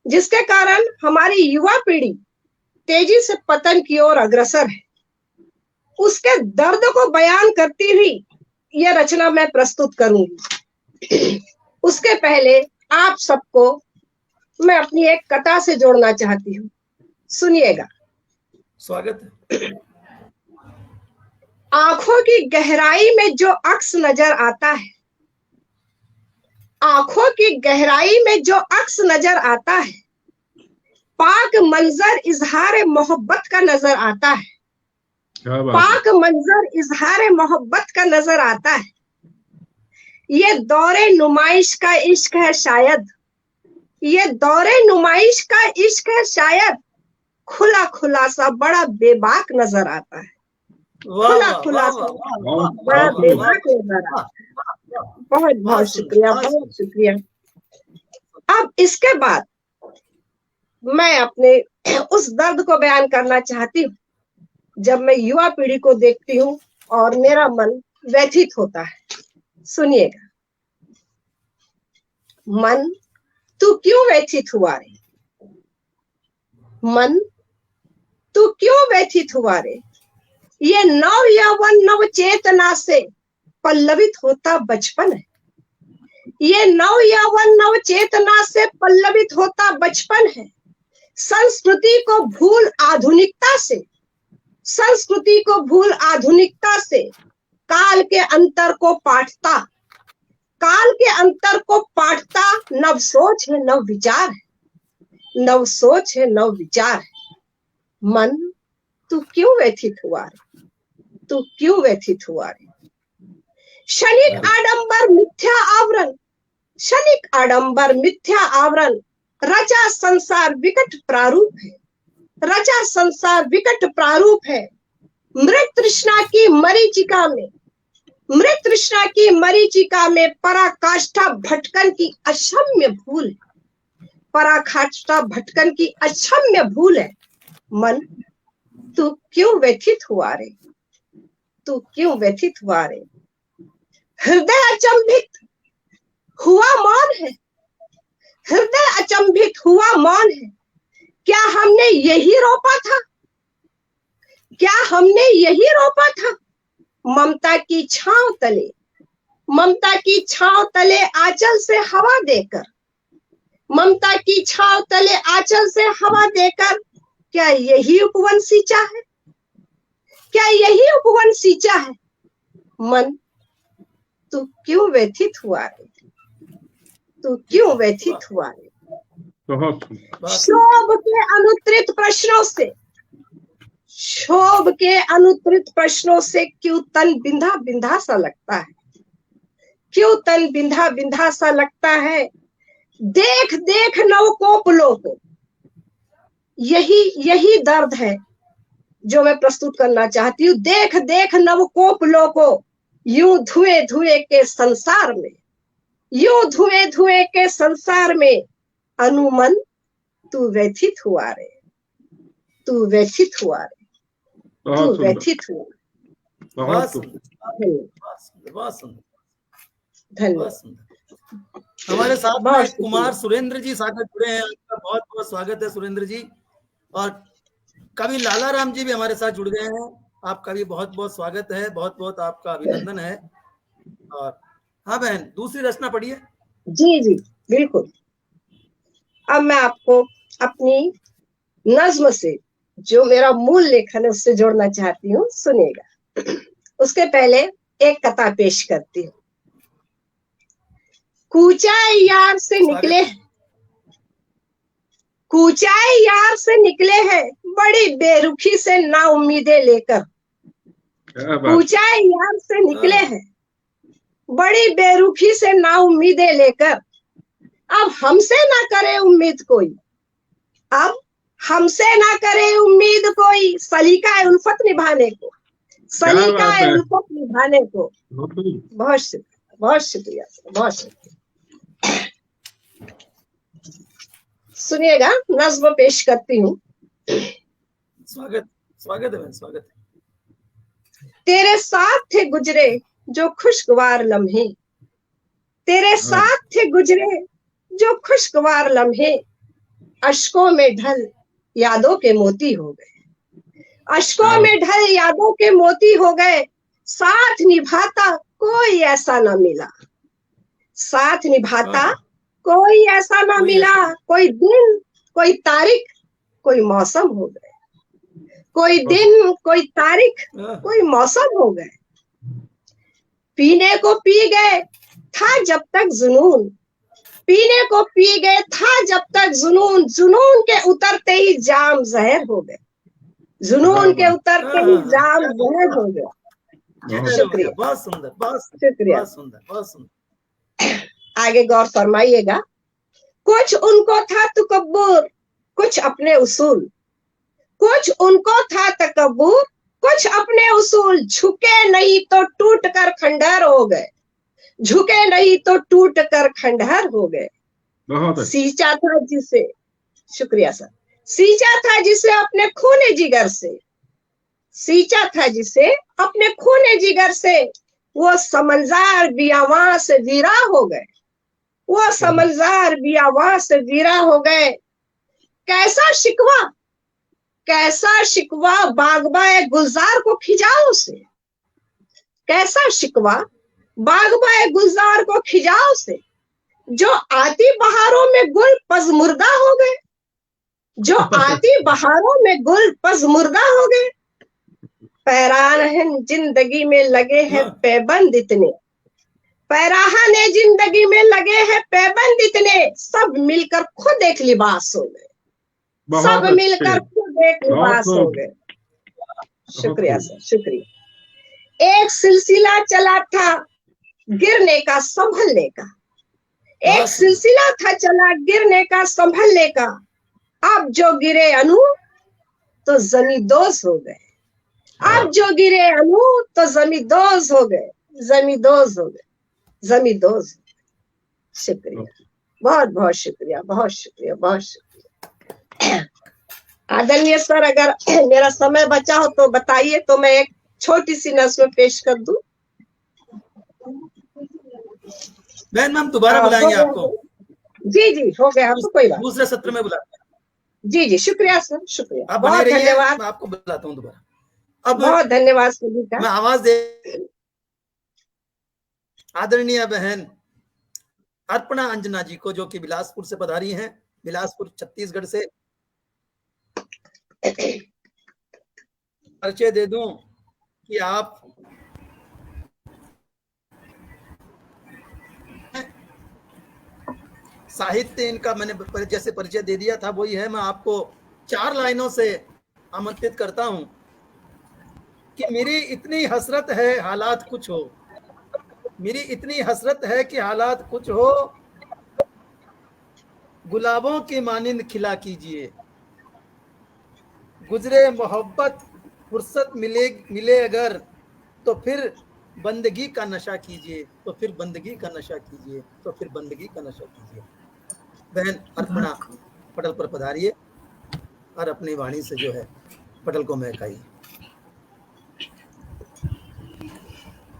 जिसके कारण हमारी युवा पीढ़ी तेजी से पतन की ओर अग्रसर है। उसके दर्द को बयान करती हुई यह रचना मैं प्रस्तुत करूंगी। उसके पहले आप सबको मैं अपनी एक कथा से जोड़ना चाहती हूँ, सुनिएगा। स्वागत है। आंखों की गहराई में जो अक्स नजर आता है, आंखों की गहराई में जो अक्स नजर आता है, पाक मंजर इजहार मोहब्बत का नजर आता है, पाक मंजर इजहार मोहब्बत का नजर आता है। ये दौरे नुमाइश का इश्क है शायद, ये दौरे नुमाइश का इश्क है शायद, खुला खुला सा बड़ा बेबाक नजर आता है, खुला खुला सा बड़ा बेबाक नजर आता है। बहुत बहुत शुक्रिया, बहुत शुक्रिया। अब इसके बाद मैं अपने उस दर्द को बयान करना चाहती हूँ जब मैं युवा पीढ़ी को देखती हूँ और मेरा मन व्यथित होता है। सुनिएगा। मन तू क्यों व्यथित हुआ रे, मन तू क्यों व्यथित हुआ रे, ये नव यौवन नव चेतना से पल्लवित होता बचपन है, ये नव यौवन नव चेतना से पल्लवित होता बचपन है। संस्कृति को भूल आधुनिकता से, संस्कृति को भूल आधुनिकता से, काल के अंतर को पाटता, काल के अंतर को पाटता, नव सोच है नव विचार है, नव सोच है नव विचार है। मन तू क्यों व्यथित हुआ रे, तू क्यों व्यथित हुआ रे। क्षणिक आडंबर मिथ्या आवरण, क्षणिक आडंबर मिथ्या आवरण, रचा संसार विकट प्रारूप है, रचा संसार विकट प्रारूप है। मृत तृष्णा की मरीचिका में, मृत तृष्णा की मरीचिका में पराकाष्ठा भटकन की अक्षम्य भूल है, पराकाष्ठा भटकन की अक्षम्य भूल है। मन तू क्यों व्यथित हुआ रे, तू क्यों व्यथित हुआ रे। हृदय अचंभित हुआ मौन है, हृदय अचंभित हुआ मौन है। क्या हमने यही रोपा था, क्या हमने यही रोपा था? ममता की छांव तले, ममता की छांव तले आंचल से हवा देकर, ममता की छांव तले आंचल से हवा देकर, क्या यही उपवन सींचा है? क्या यही उपवन सींचा है? मन तू क्यों व्यथित हुआ रे? तू क्यों व्यथित हुआ रे? बहुत क्षोभ के अनुत्तरित प्रश्नों से, क्षोभ के अनुत्तरित प्रश्नों से क्यों तन बिंधा बिंधा सा लगता है? क्यों तन बिंधा बिंधा सा लगता है? देख देख नवकोपलों को, यही दर्द है जो मैं प्रस्तुत करना चाहती हूँ। देख देख नवकोपलों को यूं धुएं धुएं के संसार में, यूं धुएं धुएं के संसार में, अनुमन तू व्यथित हुआ रे, तू व्यथित हुआ रे, तू बहुत व्यथित हुआ। बहुत सुंदर। बहुत सुंदर। धन्यवाद। हमारे साथ में बहुत कुमार सुरेंद्र जी साथ में जुड़े हैं। आपका बहुत बहुत स्वागत है सुरेंद्र जी। और कवि लाला राम जी भी हमारे साथ जुड़ गए हैं। आपका भी बहुत बहुत स्वागत है, बहुत बहुत आपका अभिनंदन है। और हाँ बहन, दूसरी रचना पढ़िए। जी जी बिल्कुल। अब मैं आपको अपनी नज्म से, जो मेरा मूल लेखन है, उससे जोड़ना चाहती हूँ, सुनिएगा। उसके पहले एक कथा पेश करती हूँ। कूचाए यार से निकले हैं, कूचाए यार से निकले हैं, बड़ी बेरुखी से ना उम्मीदें लेकर। कूचाए यार से निकले हैं, बड़ी बेरुखी से ना उम्मीदें लेकर। अब हमसे ना करे उम्मीद कोई, अब हमसे ना करे उम्मीद कोई, सलीका उल्फत निभाने को, सलीका उल्फत निभाने को। बहुत शुक्रिया, बहुत शुक्रिया, बहुत शुक्रिया। सुनिएगा, नज्म पेश करती हूँ। स्वागत, स्वागत है बहन, स्वागत है। तेरे साथ थे गुजरे जो खुशगवार लम्हे, तेरे साथ थे गुजरे जो खुशगवार लम्हे, अश्कों में ढल यादों के मोती हो गए, अश्कों में ढल यादों के मोती हो गए। साथ निभाता कोई ऐसा ना मिला, साथ निभाता कोई ऐसा ना मिला। कोई दिन, कोई तारीख, कोई मौसम हो गए, कोई दिन, कोई तारीख, कोई मौसम हो गए। पीने को पी गए था जब तक जुनून, पीने को पी गए था जब तक जुनून, जुनून के उतरते ही जाम जहर हो गए, जुनून के उतरते ही जाम जहर हो गया। शुक्रिया, बहुत सुंदर, बहुत शुक्रिया, बहुत सुंदर, बहुत सुंदर। आगे गौर फरमाइएगा। कुछ उनको था तकब्बुर, कुछ अपने उसूल, कुछ उनको था तकब्बुर, कुछ अपने उसूल। झुके नहीं तो टूट कर खंडहर हो गए, झुके नहीं तो टूट कर खंडहर हो गए। सींचा था जिसे, शुक्रिया सर, सींचा था जिसे अपने खूने जिगर से, सींचा था जिसे अपने खूने जिगर से, वो समंजार बियावां से वीरा हो गए, वो समंजार बियावां से वीरा हो गए। कैसा शिकवा, कैसा शिकवा बागबाए गुलजार को खिजाओ से, कैसा शिकवा बागबाए गुलजार को खिजाओ से। जो आती बहारों में गुल पजमुर्दा हो गए, जो आती बहारों में गुल पजमुर्दा हो गए। पैराहन जिंदगी में लगे हैं पैबंद इतने, पैराहन जिंदगी में लगे हैं पैबंद इतने। सब मिलकर खुद एक लिबास हो गए, सब मिलकर खुद एक लिबास हो गए। शुक्रिया सर, शुक्रिया। एक सिलसिला चला था गिरने का संभलने का, एक सिलसिला था चला गिरने का संभलने का। अब जो गिरे अनु तो जमींदोज हो गए, अब जो गिरे अनु तो जमींदोज हो गए, जमींदोज हो गए, जमींदोज। शुक्रिया, बहुत बहुत शुक्रिया, बहुत शुक्रिया, बहुत शुक्रिया। आदरणीय सर, अगर मेरा समय बचा हो तो बताइए, तो मैं एक छोटी सी नज्म पेश कर दूं। बहन मैम दोबारा बुलाएंगे आपको। जी जी हो गया, आपको कोई बात, दूसरे सत्र में बुलाते हैं। जी जी शुक्रिया सर, शुक्रिया, आप बहुत बने रहिए, धन्यवाद। मैं आपको बुलाता हूँ दोबारा। अब बहुत धन्यवाद सुनीता। मैं आवाज दे आदरणीय बहन अर्पणा अंजना जी को, जो कि बिलासपुर से पधारी हैं, बिलासपुर छत्तीसगढ़ से। परिचय दे दूं कि आप साहित्य इनका मैंने जैसे परिचय दे दिया था वही है। मैं आपको 4 लाइनों से आमंत्रित करता हूं कि मेरी इतनी हसरत है हालात कुछ हो, मेरी इतनी हसरत है कि हालात कुछ हो, गुलाबों की मानिंद खिला कीजिए, गुजरे मोहब्बत फुर्सत मिले अगर तो फिर बंदगी का नशा कीजिए, तो फिर बंदगी का नशा कीजिए, तो फिर बंदगी का नशा कीजिए। बहन अर्पणा पटल पर पधारिए और अपनी वाणी से जो है पटल को महकाइए।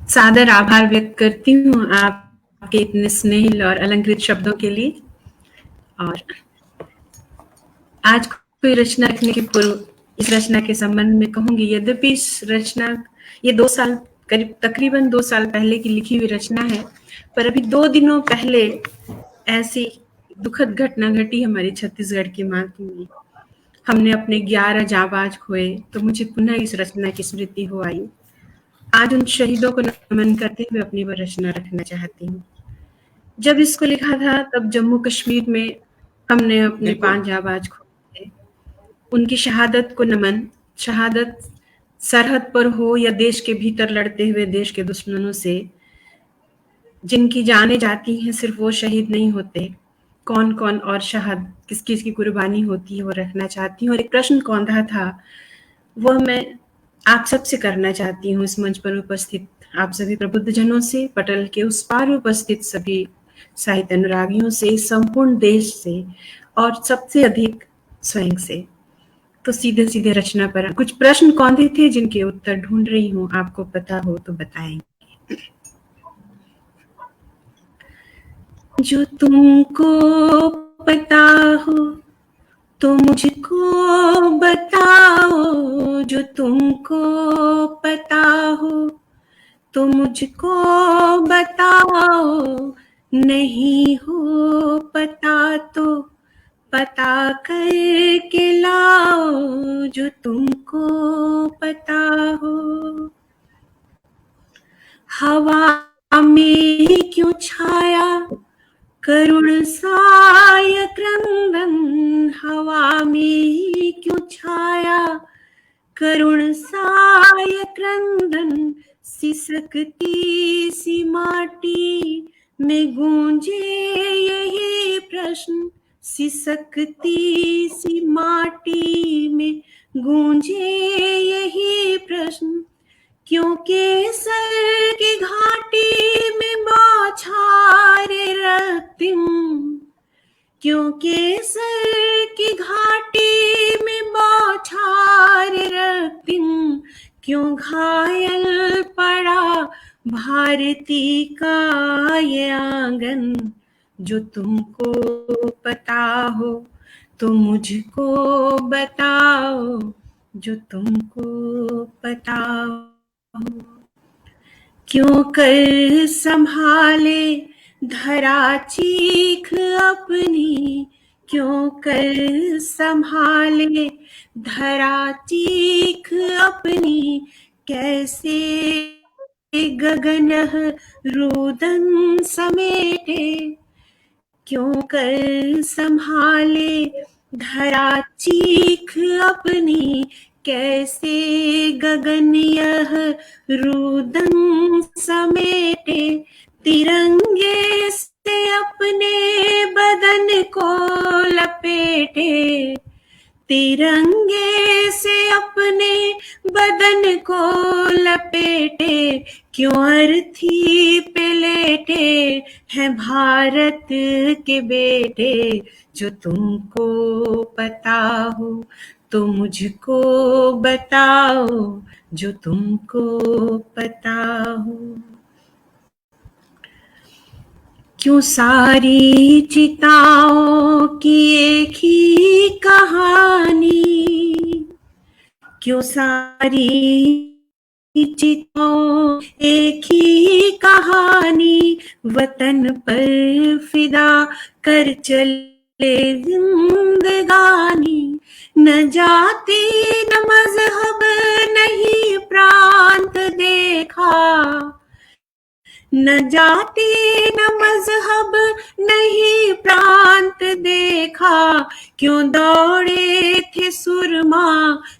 सादर आभार व्यक्त करती हूँ आपके इतने स्नेहिल और अलंकृत शब्दों के लिए। और आज कोई रचना लिखने के पूर्व इस रचना के संबंध में कहूंगी, यद्यपि इस रचना ये 2 साल करीब तकरीबन 2 साल पहले की लिखी हुई रचना है, पर अभी 2 दिनों पहले ऐसी दुखद घटना घटी हमारी छत्तीसगढ़ की माटी में। हमने अपने 11 जांबाज खोए, तो मुझे पुनः इस रचना की स्मृति हो आई। आज उन शहीदों को नमन करते हुए अपनी वह रचना रखना चाहती हूँ। जब इसको लिखा था तब जम्मू कश्मीर में हमने अपने 5 जांबाज खोए थे। उनकी शहादत को नमन। शहादत सरहद पर हो या देश के भीतर लड़ते हुए देश के दुश्मनों से, जिनकी जानें जाती हैं सिर्फ वो शहीद नहीं होते, कौन कौन और शहाद किस किस की कुर्बानी होती है वो रखना चाहती हूँ। और एक प्रश्न कौंधा था वह मैं आप सबसे करना चाहती हूँ, इस मंच पर उपस्थित आप सभी प्रबुद्ध जनों से, पटल के उस पार उपस्थित सभी साहित्य अनुरागियों से, संपूर्ण देश से और सबसे अधिक स्वयं से। तो सीधे सीधे रचना पर कुछ प्रश्न कौंधे थे जिनके उत्तर ढूंढ रही हूँ, आपको पता हो तो बताएंगे। जो तुमको पता हो तो मुझको बताओ, जो तुमको पता हो तो मुझको बताओ, नहीं हो पता तो पता करके लाओ, जो तुमको पता हो। हवा में क्यों छाया करुण साय क्रंदन, हवा में क्यों छाया करुण साय क्रंदन, सिसकती सी माटी में गूंजे यही प्रश्न, सिसकती सी माटी में गूंजे यही प्रश्न, क्योंकि सर की घाटी में बौछार रक्तिम, क्योंकि सर की घाटी में बौछार रक्तिम, क्यों घायल पड़ा भारती का ये आंगन, जो तुमको पता हो तो मुझको बताओ, जो तुमको पता हो। क्यों कर संभाले धरा चीख अपनी, क्यों कर संभाले धरा चीख अपनी, कैसे गगन रुदन समेटे, क्यों कर संभाले धरा चीख अपनी, कैसे गगन यह रुदन समेटे, तिरंगे से अपने बदन को लपेटे, तिरंगे से अपने बदन को लपेटे, क्यों अर्थी पे लेटे हैं भारत के बेटे, जो तुमको पता हो तो मुझको बताओ, जो तुमको पता हो। क्यों सारी चिताओं की एक ही कहानी, क्यों सारी चितों एक ही कहानी, वतन पर फिदा कर चले जिंदगानी। न जाति न मजहब नहीं प्रांत देखा, न जाति न मजहब नहीं प्रांत देखा। क्यों दौड़े थे सुरमा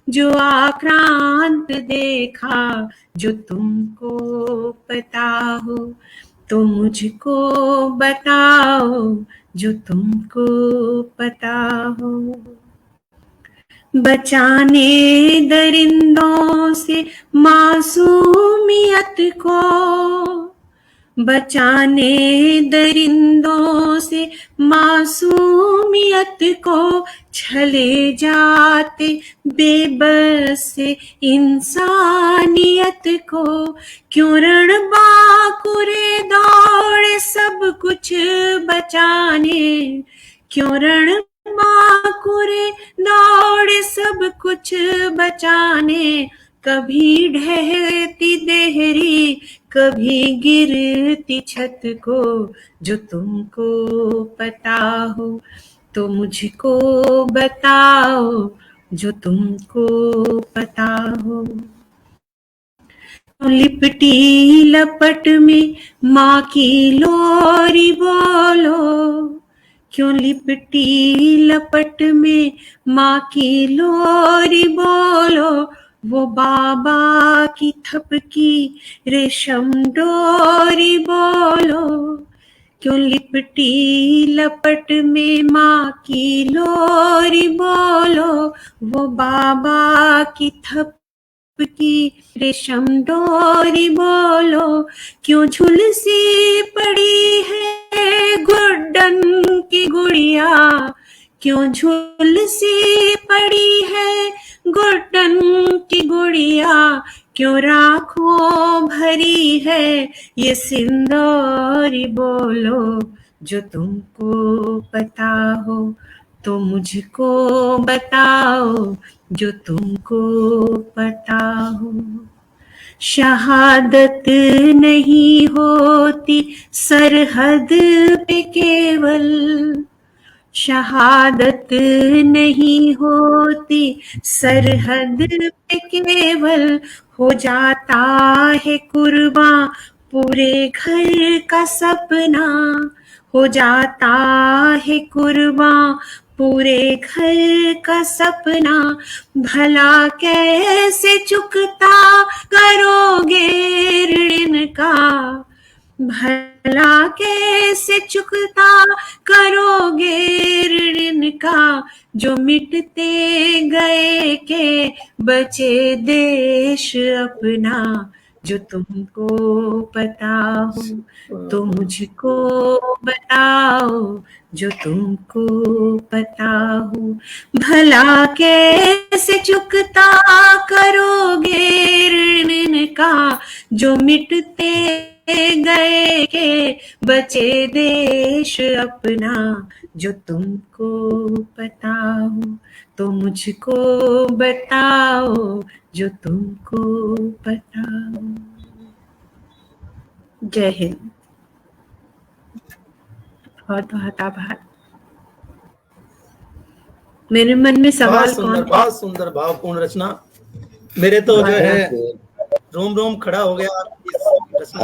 जो आक्रांत देखा। जो तुमको पता हो तो मुझको बताओ, जो तुमको पता हो। बचाने दरिंदों से मासूमियत को, बचाने दरिंदों से मासूमियत को। छले जाते बेबस इंसानियत को। क्यों रणबांकुरे दौड़े सब कुछ बचाने, क्यों रणबांकुरे दौड़े सब कुछ बचाने। कभी ढहती देहरी कभी गिरती छत को। जो तुमको पता हो तो मुझको बताओ, जो तुमको पता हो। लिपटी लपट में माँ की लोरी बोलो, क्यों लिपटी लपट में माँ की लोरी बोलो। वो बाबा की थपकी रेशम डोरी बोलो, क्यों लिपटी लपट में माँ की लोरी बोलो। वो बाबा की थपकी रेशम डोरी बोलो। क्यों झुलसी पड़ी है गुड्डन की गुड़िया, क्यों झुलसी पड़ी है गुड्डन की गुड़िया। क्यों राखों भरी है ये सिंदूरी बोलो। जो तुमको पता हो तो मुझको बताओ, जो तुमको पता हो। शहादत नहीं होती सरहद पे केवल, शहादत नहीं होती सरहद पे केवल। हो जाता है कुर्बान पूरे घर का सपना, हो जाता है कुर्बान पूरे घर का सपना। भला कैसे चुकता करोगे ऋण का, भला कैसे चुकता करोगे ऋण का। जो मिटते गए के बचे देश अपना। जो तुमको पता हो तो मुझको बताओ, जो तुमको पता हो। भला कैसे चुकता करोगे ऋण का। जो मिटते गए के बचे देश अपना। जो तुमको पता हो तो मुझको बताओ, जो तुमको पता हो। जय हिंद। बहुत बहुत आभार। मेरे मन में सवाल बहुत सुंदर भावपूर्ण रचना। मेरे तो जो है रोम रोम खड़ा हो गया।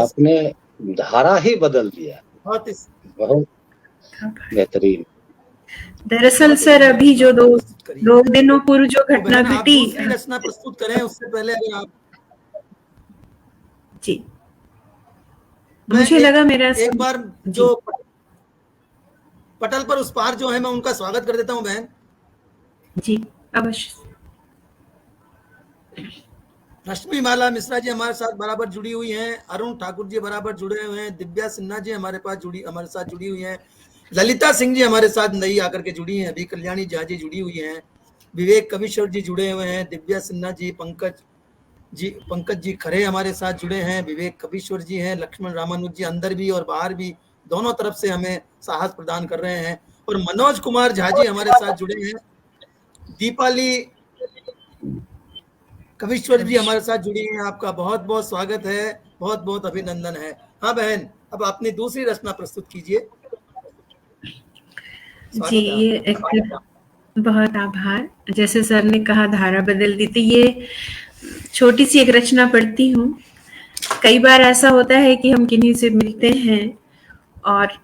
आपने धारा ही बदल दिया। बहुत बेहतरीन। दरअसल सर अभी जो दो दिनों पूर्व जो घटना घटी, रचना प्रस्तुत करें उससे पहले अगर आप जी, मुझे लगा मेरा एक बार जो पटल पर उस पार जो है मैं उनका स्वागत कर देता हूं बहन जी, अवश्य। रश्मि माला मिश्रा जी हमारे साथ बराबर जुड़ी हुई हैं। अरुण ठाकुर जी बराबर जुड़े हुए हैं। दिव्या सिन्हा जी हमारे साथ जुड़ी हुई हैं। ललिता सिंह जी हमारे साथ नई आकर के जुड़ी हैं। अभी कल्याणी झा जी जुड़ी हुई हैं। विवेक कविश्वर जी जुड़े हुए हैं। दिव्या सिन्हा जी, पंकज जी खरे हमारे साथ जुड़े हैं। विवेक कविश्वर जी हैं। लक्ष्मण रामानुज जी अंदर भी और बाहर भी दोनों तरफ से हमें साहस प्रदान कर रहे हैं। और मनोज कुमार झा जी हमारे साथ जुड़े हैं। दीपाली कविश्वर जी हमारे साथ जुड़ी हैं, आपका बहुत बहुत स्वागत है, बहुत बहुत अभिनंदन है। हाँ बहन, अब अपनी दूसरी रचना प्रस्तुत कीजिए। जी, ये एक बहुत आभार। जैसे सर ने कहा धारा बदल दी, तो ये छोटी सी एक रचना पढ़ती हूँ। कई बार ऐसा होता है कि हम किन्हीं से मिलते हैं और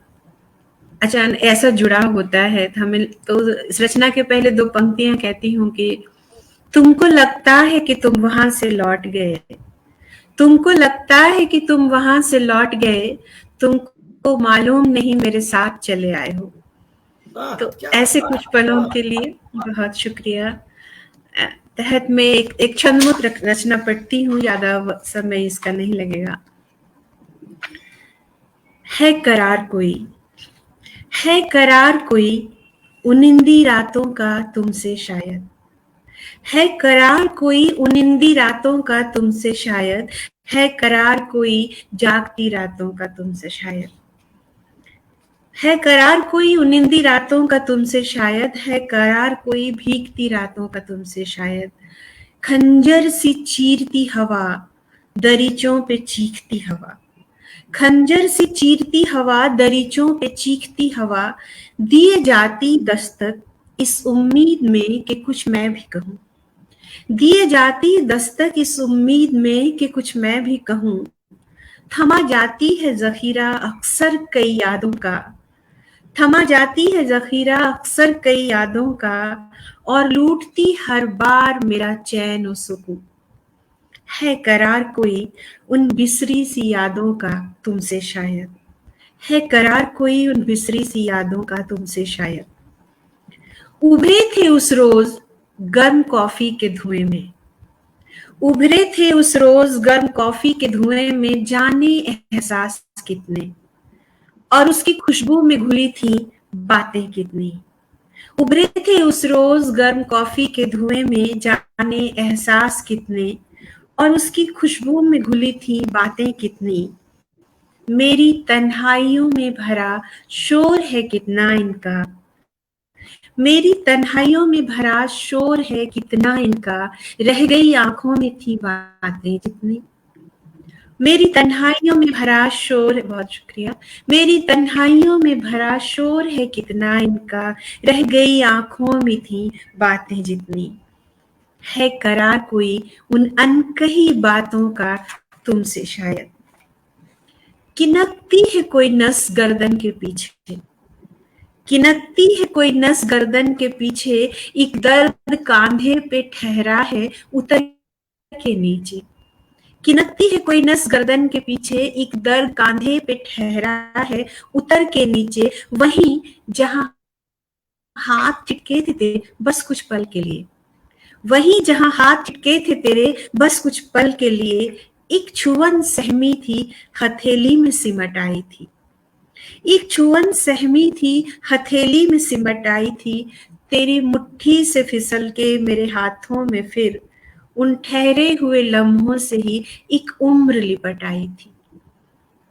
अचानक ऐसा जुड़ाव होता है, तो हमें तो इस रचना के पहले 2 पंक्तियां कहती हूँ कि तुमको लगता है कि तुम वहां से लौट गए, तुमको लगता है कि तुम वहां से लौट गए, तुमको मालूम नहीं मेरे साथ चले आए हो। तो ऐसे कुछ पलों के लिए बहुत शुक्रिया। तहत में एक छंदमुक्त रचना पढ़ती हूँ, ज्यादा समय इसका नहीं लगेगा। है करार कोई, है करार कोई उनिंदी रातों का तुमसे शायद, है करार कोई उनिंदी रातों का तुमसे शायद, है करार कोई जागती रातों का तुमसे शायद, है करार कोई उनिंदी रातों का तुमसे शायद, है करार कोई भीगती रातों का तुमसे शायद। खंजर सी चीरती हवा दरीचों पे चीखती हवा, खंजर सी चीरती हवा दरीचों पे चीखती हवा, दिए जाती दस्तक इस उम्मीद में कि कुछ मैं भी कहूँ, दिए जाती दस्तक इस उम्मीद में कि कुछ मैं भी कहूँ। थमा जाती है जखीरा अक्सर कई यादों का, थमा जाती है जखीरा अक्सर कई यादों का, और लूटती हर बार मेरा चैन और सुकून। है करार कोई उन बिसरी सी यादों का तुमसे शायद, है करार कोई उन बिसरी सी यादों का तुमसे शायद। उभरे थे उस रोज गर्म कॉफी के धुएं में, उभरे थे उस रोज गर्म कॉफी के धुएं में, जाने एहसास कितने और उसकी खुशबू में घुली थी बातें कितनी। उभरे थे उस रोज गर्म कॉफी के धुएं में, जाने एहसास कितने और उसकी खुशबू में घुली थी बातें कितनी। मेरी तन्हाइयों में भरा शोर है कितना इनका, मेरी तन्हाइयों में भरा शोर है कितना इनका, रह गई आंखों में थी बातें जितनी। मेरी तन्हाइयों में भरा शोर, बहुत शुक्रिया, मेरी तन्हाइयों में भरा शोर है कितना इनका, रह गई आंखों में थी बातें जितनी। है करार कोई उन अनकही बातों का तुमसे शायद, किनकती है कोई नस गर्दन के पीछे, किनकती है कोई नस गर्दन के पीछे, एक दर्द कांधे पे ठहरा है उतर के नीचे। किनकती है कोई नस गर्दन के पीछे, एक दर्द कांधे पे ठहरा है उतर के नीचे, वहीं जहां हाथ चिटके थे तेरे बस कुछ पल के लिए, वहीं जहां हाथ चिटके थे तेरे बस कुछ पल के लिए, एक छुअन सहमी थी हथेली में सिमट आई थी, एक छुअन सहमी थी हथेली में सिमट आई थी। तेरी मुट्ठी से फिसल के मेरे हाथों में फिर उन ठहरे हुए लम्हों से ही एक उम्र लिपट आई थी।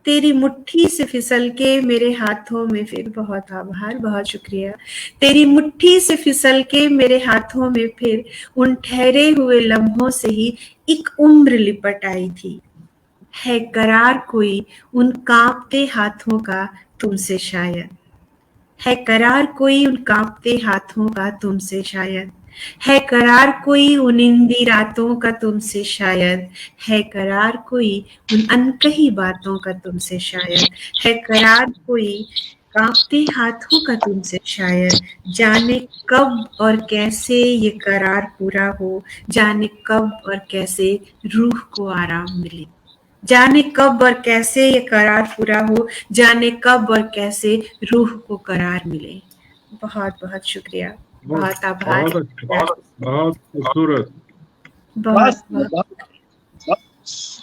तेरी मुट्ठी से फिसल के मेरे हाथों में फिर, बहुत आभार, बहुत शुक्रिया। तेरी मुट्ठी से फिसल के मेरे हाथों में फिर उन ठहरे हुए लम्हों से ही एक उम्र लिपट आई थी। है करार कोई उन कांपते हाथों का तुमसे शायद, है करार कोई उन कांपते हाथों का तुमसे शायद, है करार कोई उन इंदी रातों का तुमसे शायद, है करार कोई उन अनकही बातों का तुमसे शायद, है करार कोई कांपते हाथों का तुमसे शायद। जाने कब और कैसे ये करार पूरा हो, जाने कब और कैसे रूह को आराम मिले, जाने कब और कैसे ये करार पूरा हो, जाने कब और कैसे रूह को करार मिले। बहुत बहुत शुक्रिया, बहुत आभार, बहुत खूबसूरत, बहुत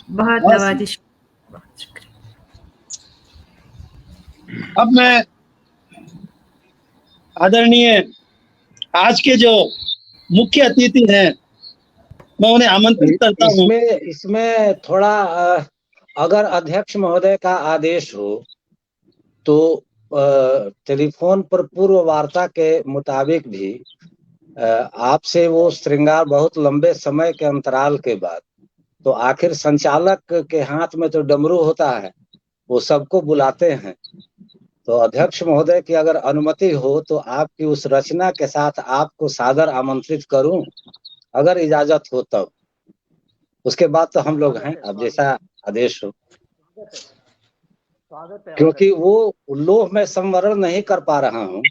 बहुत नवाजिश, बहुत शुक्रिया। अब मैं आदरणीय आज के जो मुख्य अतिथि हैं मैं उन्हें आमंत्रित करता हूँ। इसमें थोड़ा अगर अध्यक्ष महोदय का आदेश हो तो टेलीफोन पर पूर्व वार्ता के मुताबिक भी आपसे वो श्रृंगार बहुत लंबे समय के अंतराल के बाद, तो आखिर संचालक के हाथ में तो डमरू होता है, वो सबको बुलाते हैं। तो अध्यक्ष महोदय की अगर अनुमति हो तो आपकी उस रचना के साथ आपको सादर आमंत्रित करूं, अगर इजाजत हो तब। उसके बाद तो हम लोग हैं, अब जैसा आदेश हो। क्योंकि वो लोभ में संवरण नहीं कर पा रहा हूँ,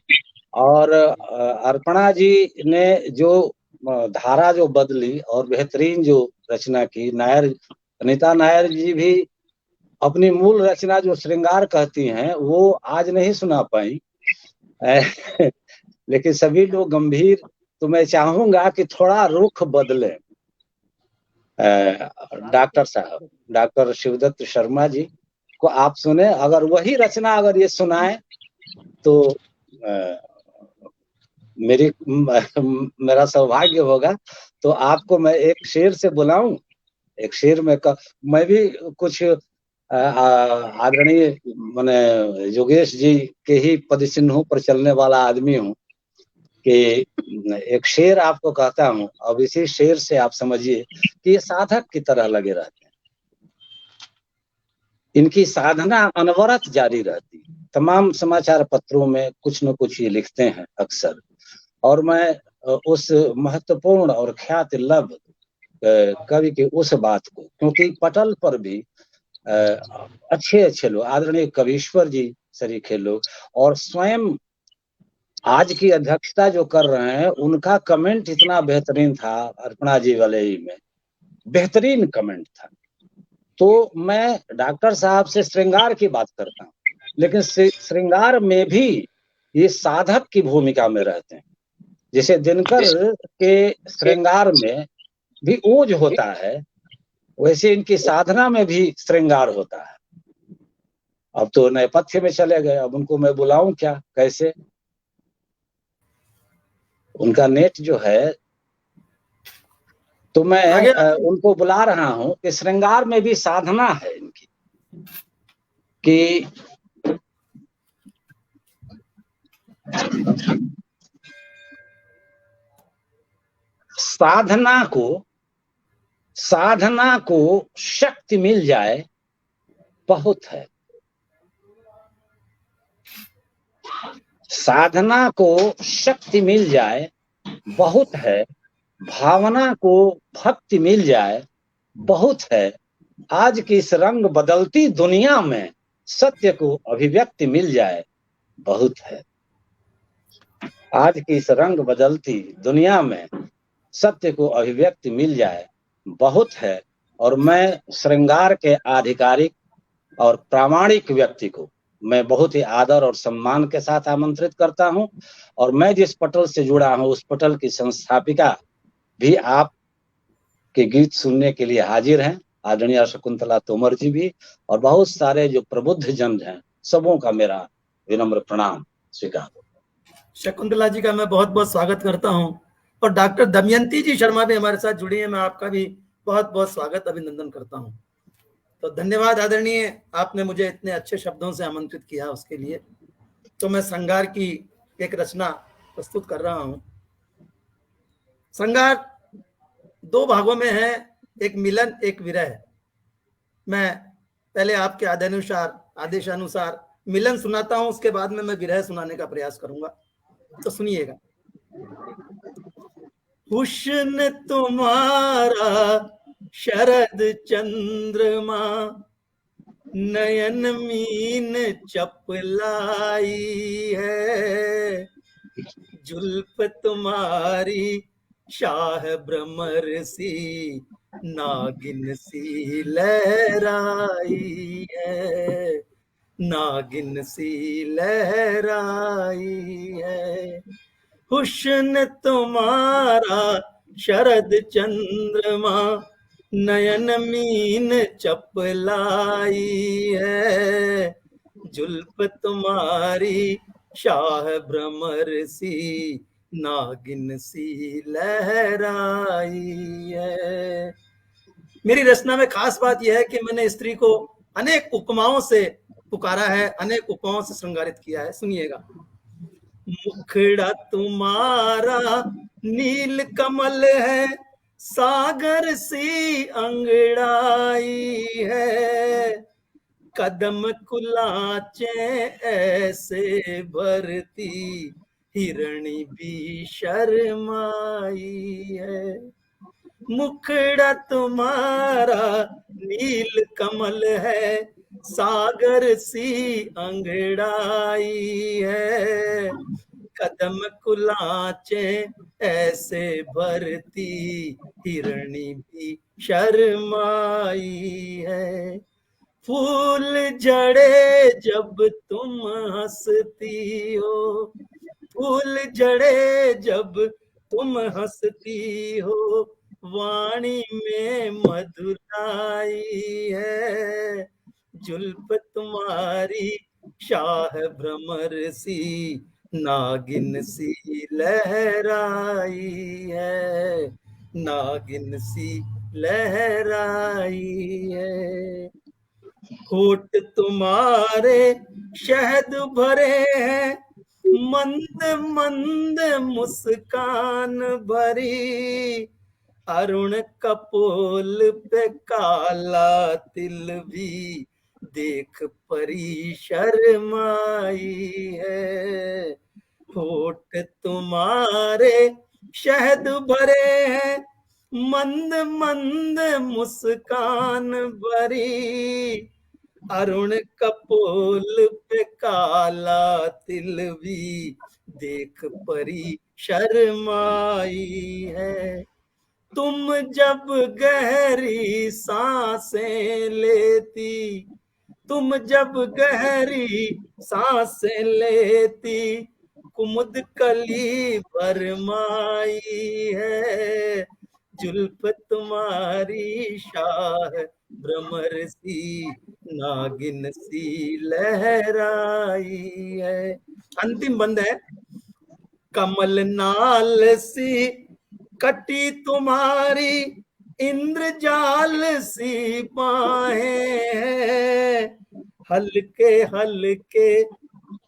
और अर्पणा जी ने जो धारा जो बदली और बेहतरीन जो रचना की, नायर अनीता नायर जी भी अपनी मूल रचना जो श्रृंगार कहती हैं वो आज नहीं सुना पाई। लेकिन सभी लोग गंभीर, तो मैं चाहूंगा कि थोड़ा रुख बदले। डॉक्टर साहब, डॉक्टर शिवदत्त शर्मा जी को आप सुने, अगर वही रचना अगर ये सुनाए तो मेरा सौभाग्य होगा। तो आपको मैं एक शेर से बुलाऊं, एक शेर में मैं भी कुछ आदरणीय माने योगेश जी के ही पदचिन्हों पर चलने वाला आदमी हूँ कि एक शेर आपको कहता हूँ। अब इसी शेर से आप समझिए कि ये साधक की तरह लगे रहते हैं, इनकी साधना अनवरत जारी रहती है। तमाम समाचार पत्रों में कुछ न कुछ ये लिखते हैं अक्सर, और मैं उस महत्वपूर्ण और ख्याति लब्ध कवि की उस बात को, क्योंकि पटल पर भी अच्छे अच्छे लोग, आदरणीय कवीश्वर जी सरीखे लोग, और स्वयं आज की अध्यक्षता जो कर रहे हैं उनका कमेंट इतना बेहतरीन था, अर्पणा जी वाले ही में बेहतरीन कमेंट था। तो मैं डॉक्टर साहब से श्रृंगार की बात करता हूँ, लेकिन श्रृंगार में भी ये साधक की भूमिका में रहते हैं। जैसे दिनकर के श्रृंगार में भी ओज होता है, वैसे इनकी साधना में भी श्रृंगार होता है। अब तो नेपथ्य में चले गए, अब उनको मैं बुलाऊं क्या, कैसे? उनका नेट जो है, तो मैं उनको बुला रहा हूं कि श्रृंगार में भी साधना है इनकी, कि साधना को शक्ति मिल जाए बहुत है। साधना को शक्ति मिल जाए बहुत है, भावना को भक्ति मिल जाए बहुत है। आज की इस रंग बदलती दुनिया में सत्य को अभिव्यक्ति मिल जाए बहुत है। आज की इस रंग बदलती दुनिया में सत्य को अभिव्यक्ति मिल जाए बहुत है। और मैं श्रृंगार के आधिकारिक और प्रामाणिक व्यक्ति को मैं बहुत ही आदर और सम्मान के साथ आमंत्रित करता हूं। और मैं जिस पटल से जुड़ा हूं उस पटल की संस्थापिका भी आप के गीत सुनने के लिए हाजिर हैं, आदरणीय शकुंतला तोमर जी भी, और बहुत सारे जो प्रबुद्ध जन हैं, सबों का मेरा विनम्र प्रणाम स्वीकार। शकुंतला जी का मैं बहुत बहुत स्वागत करता हूं, और डॉक्टर दमयंती जी शर्मा भी हमारे साथ जुड़ी है, मैं आपका भी बहुत बहुत स्वागत अभिनंदन करता हूं। तो धन्यवाद आदरणीय, आपने मुझे इतने अच्छे शब्दों से आमंत्रित किया उसके लिए। तो मैं श्रृंगार की एक रचना प्रस्तुत कर रहा हूं। श्रृंगार दो भागों में है, एक मिलन एक विरह। मैं पहले आपके आदेशानुसार मिलन सुनाता हूं, उसके बाद में मैं विरह सुनाने का प्रयास करूंगा, तो सुनिएगा। हुस्न तुम्हारा शरद चंद्रमा, नयन मीन चपलाई है। जुल्फ तुम्हारी शाह भ्रमर सी, नागिन सी लहराई है, नागिन सी लहराई है। हुस्न तुम्हारा शरद चंद्रमा, नयन मीन चपलाई है। जुल्फ तुम्हारी शाह भ्रमर सी, नागिन सी लहराई है। मेरी रचना में खास बात यह है कि मैंने स्त्री को अनेक उपमाओं से पुकारा है, अनेक उपमाओं से श्रृंगारित किया है। सुनिएगा। मुखड़ा तुम्हारा नील कमल है सागर सी अंगड़ाई है, कदम कुलाचे ऐसे भरती हिरणी भी शर्माई है। मुखड़ा तुम्हारा नील कमल है सागर सी अंगड़ाई है, कदम कुलाचे ऐसे भरती हिरणी भी शर्माई है। फूल झड़े जब तुम हंसती हो, फूल झड़े जब तुम हंसती हो, वाणी में मधुराई है, जुल्फ तुम्हारी शाह भ्रमर सी नागिन सी लहराई है, नागिन सी लहराई है। होठ तुम्हारे शहद भरे हैं, मंद मंद मुस्कान भरी, अरुण कपोल पे काला तिल भी देख परी शर्माई है। होठ तुम्हारे शहद भरे हैं, मंद मंद मुस्कान भरी, अरुण कपोल पे काला तिल भी देख परी शर्माई है। तुम जब गहरी सांसें लेती, तुम जब गहरी सांसें लेती, कुमुद कली भरमाई है, जुल्फ तुम्हारी शाह भ्रमर सी नागिन सी लहराई है। अंतिम बंद है, कमल नाल सी कटी तुम्हारी इंद्रजाल सी बाहें हैं, हल्के हल्के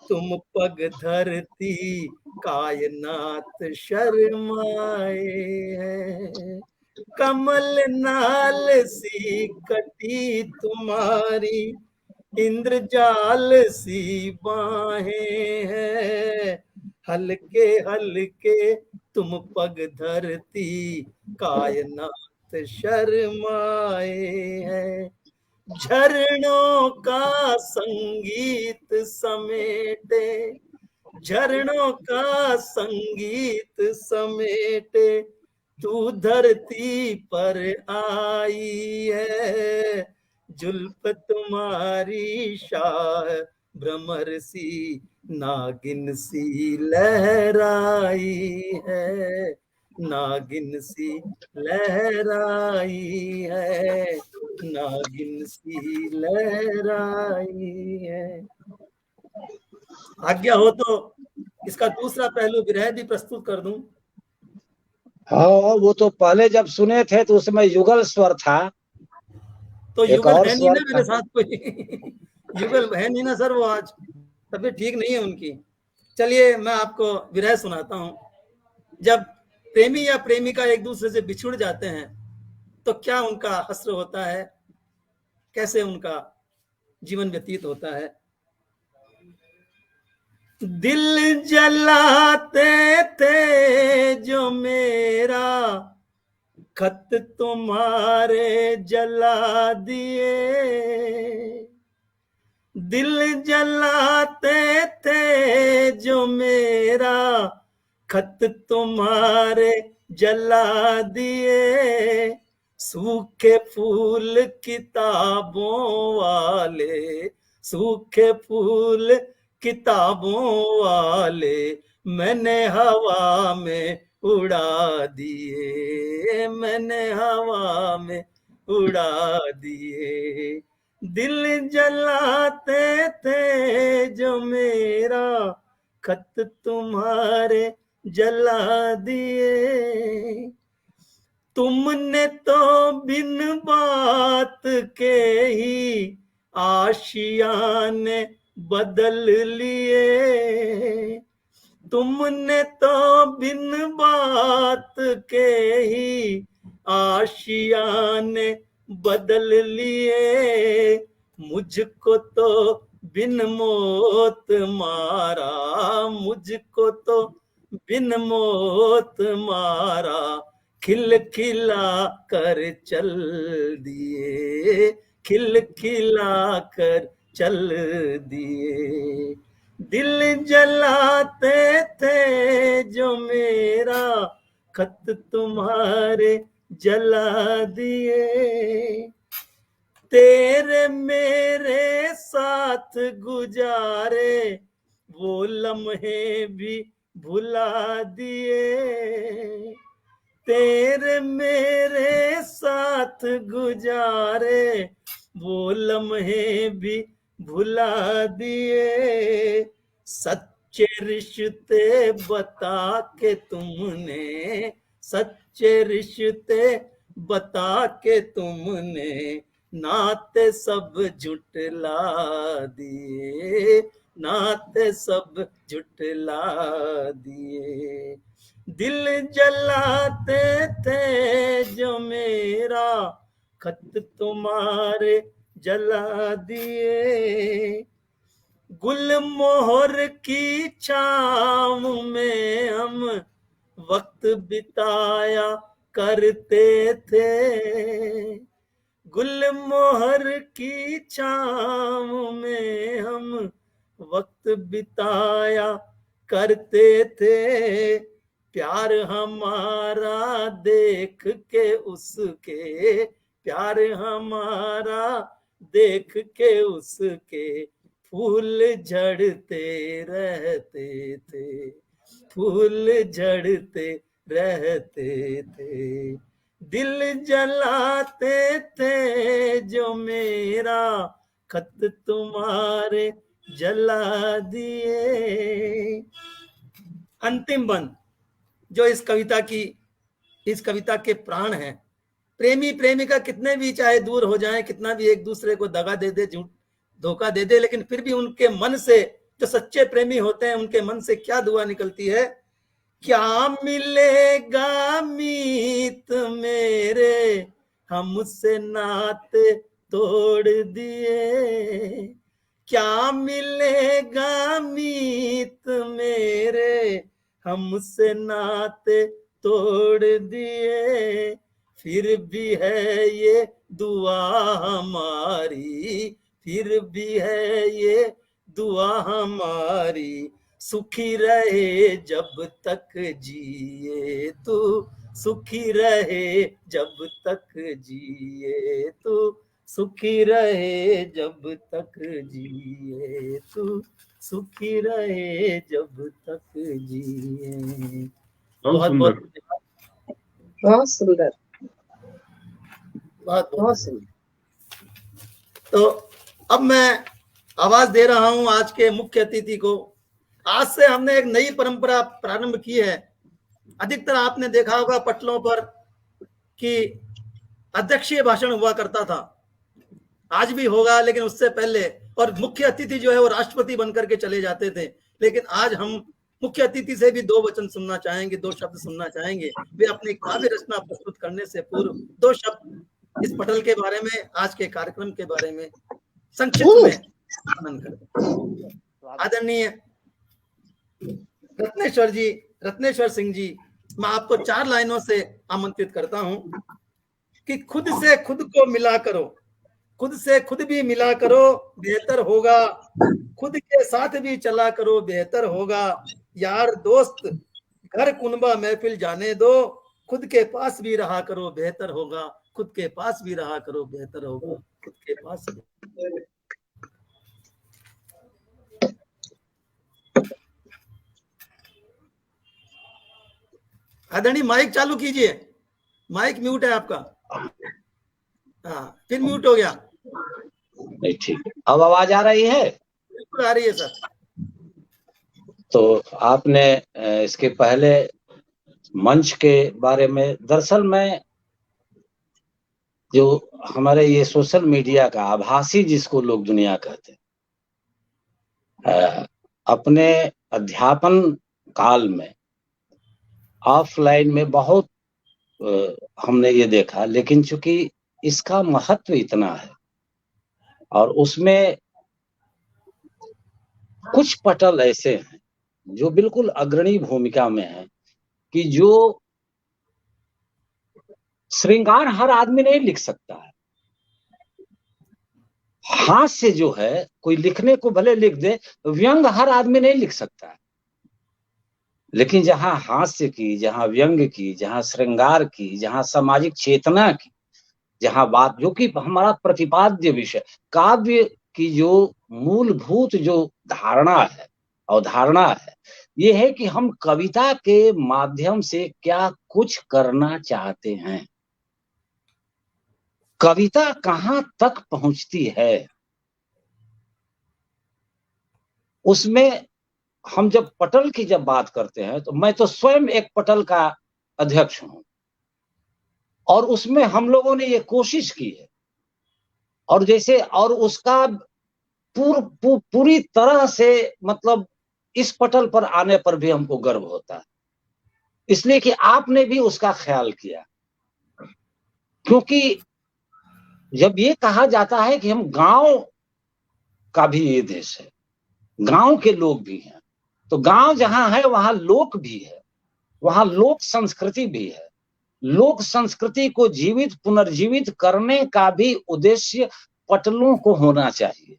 तुम पग धरती कायनात शर्माए हैं। कमल नाल सी कटी तुम्हारी इंद्रजाल सी बाहें हैं, हल्के हल्के तुम पग धरती कायनात शर्माए हैं। झरनों का संगीत समेटे, झरनों का संगीत समेटे, तू धरती पर आई है, जुल्फ तुम्हारी शाह भ्रमर सी नागिन सी लहराई है, नागिन सी लहराई है, नागिन सी लहराई है। आज्ञा हो तो इसका दूसरा पहलू विरह भी प्रस्तुत कर दूं। हाँ, वो तो पहले जब सुने थे तो उसमें युगल स्वर था, तो एक युगल और है नहीं ना स्वर मेरे था। साथ कोई युगल है नहीं ना सर, वो आज तबीयत ठीक नहीं है उनकी। चलिए मैं आपको विरह सुनाता हूँ। जब प्रेमी या प्रेमिका एक दूसरे से बिछुड़ जाते हैं तो क्या उनका हस्र होता है, कैसे उनका जीवन व्यतीत होता है। दिल जलाते थे जो मेरा, खत तुम्हारे जला दिए, दिल जलाते थे जो मेरा, खत तुम्हारे जला दिए, सूखे फूल किताबों वाले, सूखे फूल किताबों वाले, मैंने हवा में उड़ा दिए, मैंने हवा में उड़ा दिए। दिल जलाते थे जो मेरा, खत तुम्हारे जला दिए। तुमने तो बिन बात के ही आशियाने बदल लिए, तुमने तो बिन बात के ही आशियाने बदल लिए, मुझको तो बिन मौत मारा, मुझको तो बिन मौत मारा, खिलखिला कर चल दिए, खिलखिला कर चल दिए। दिल जलाते थे जो मेरा, खत तुम्हारे जला दिए। तेरे मेरे साथ गुजारे वो लम्हे भी भुला दिए। तेरे मेरे साथ गुजारे वो लम्हे भी भुला दिए। सच्चे रिश्ते बता के तुमने, सच्चे रिश्ते बता के तुमने, नाते सब झुटला दिए, नाते सब झुटला दिए। दिल जलाते थे जो मेरा, खत तुम्हारे जला दिए। गुलमोहर की छाँव में हम वक्त बिताया करते थे, गुलमोहर की छाँव में हम वक्त बिताया करते थे। प्यार हमारा देख के उसके, प्यार हमारा देख के उसके, फूल झड़ते रहते थे, फूल झड़ते रहते थे। दिल जलाते थे जो मेरा, खत तुम्हारे जला दिए। अंतिम बंद जो इस कविता के प्राण हैं। प्रेमी प्रेमिका कितने भी चाहे दूर हो जाएं, कितना भी एक दूसरे को दगा दे दे, झूठ धोखा दे दे, लेकिन फिर भी उनके मन से, जो सच्चे प्रेमी होते हैं, उनके मन से क्या दुआ निकलती है? क्या मिलेगा मीत मेरे, हमसे नाते तोड़ दिए। क्या मिलेगा मीत मेरे, हमसे नाते तोड़ दिए। फिर भी है ये दुआ हमारी, फिर भी है ये दुआ हमारी, सुखी रहे जब तक जिए तू, सुखी रहे जब तक जिए तू, सुखी रहे जब तक जिए तू, सुखी रहे जब तक जिए। बहुत सुंदर, बहुत सुंदर, बहुत सुंदर। तो अब मैं आवाज दे रहा हूं आज के मुख्य अतिथि को। आज से हमने एक नई परंपरा प्रारंभ की है। अधिकतर आपने देखा होगा पटलों पर कि अध्यक्षीय भाषण हुआ करता था, आज भी होगा, लेकिन उससे पहले, और मुख्य अतिथि जो है वो राष्ट्रपति बनकर के चले जाते थे। लेकिन आज हम मुख्य अतिथि से भी 2 वचन सुनना चाहेंगे, 2 शब्द सुनना चाहेंगे। वे अपनी काव्य रचना प्रस्तुत करने से पूर्व 2 शब्द इस पटल के बारे में, आज के कार्यक्रम के बारे में संक्षिप्त में वर्णन करें। आदरणीय रत्नेश्वर सिंह जी, मैं आपको 4 लाइनों से आमंत्रित करता हूं कि खुद से खुद को मिला करो, खुद से खुद भी मिला करो, बेहतर होगा। खुद के साथ भी चला करो, बेहतर होगा। यार दोस्त घर कुनबा महफिल जाने दो, खुद के पास भी रहा करो, बेहतर होगा। खुद के पास भी रहा करो, बेहतर होगा। खुद के पास भी। आदरणीय माइक चालू कीजिए, माइक म्यूट है आपका। हाँ, फिर म्यूट हो गया। नहीं, ठीक है। अब आवाज आ रही है? बिल्कुल आ रही है सर। तो आपने इसके पहले मंच के बारे में, दरअसल मैं जो हमारे ये सोशल मीडिया का आभासी, जिसको लोग दुनिया कहते हैं, अपने अध्यापन काल में ऑफलाइन में बहुत हमने ये देखा, लेकिन चूंकि इसका महत्व इतना है और उसमें कुछ पटल ऐसे हैं जो बिल्कुल अग्रणी भूमिका में हैं कि जो श्रृंगार हर आदमी नहीं लिख सकता है। हास्य जो है कोई लिखने को भले लिख दे, व्यंग हर आदमी नहीं लिख सकता है। लेकिन जहां हास्य की, जहां व्यंग की, जहां श्रृंगार की, जहां सामाजिक चेतना की, जहां बात जो कि हमारा प्रतिपाद्य विषय, काव्य की जो मूलभूत जो धारणा है, अवधारणा है, ये है कि हम कविता के माध्यम से क्या कुछ करना चाहते हैं, कविता कहां तक पहुंचती है। उसमें हम जब पटल की जब बात करते हैं तो मैं तो स्वयं एक पटल का अध्यक्ष हूं और उसमें हम लोगों ने ये कोशिश की है और जैसे और उसका पूरी तरह से मतलब इस पटल पर आने पर भी हमको गर्व होता है, इसलिए कि आपने भी उसका ख्याल किया। क्योंकि जब ये कहा जाता है कि हम गांव का भी ये देश है, गांव के लोग भी हैं, तो गांव जहां है वहां लोक भी है, वहां लोक संस्कृति भी है। लोक संस्कृति को जीवित पुनर्जीवित करने का भी उद्देश्य पटलों को होना चाहिए।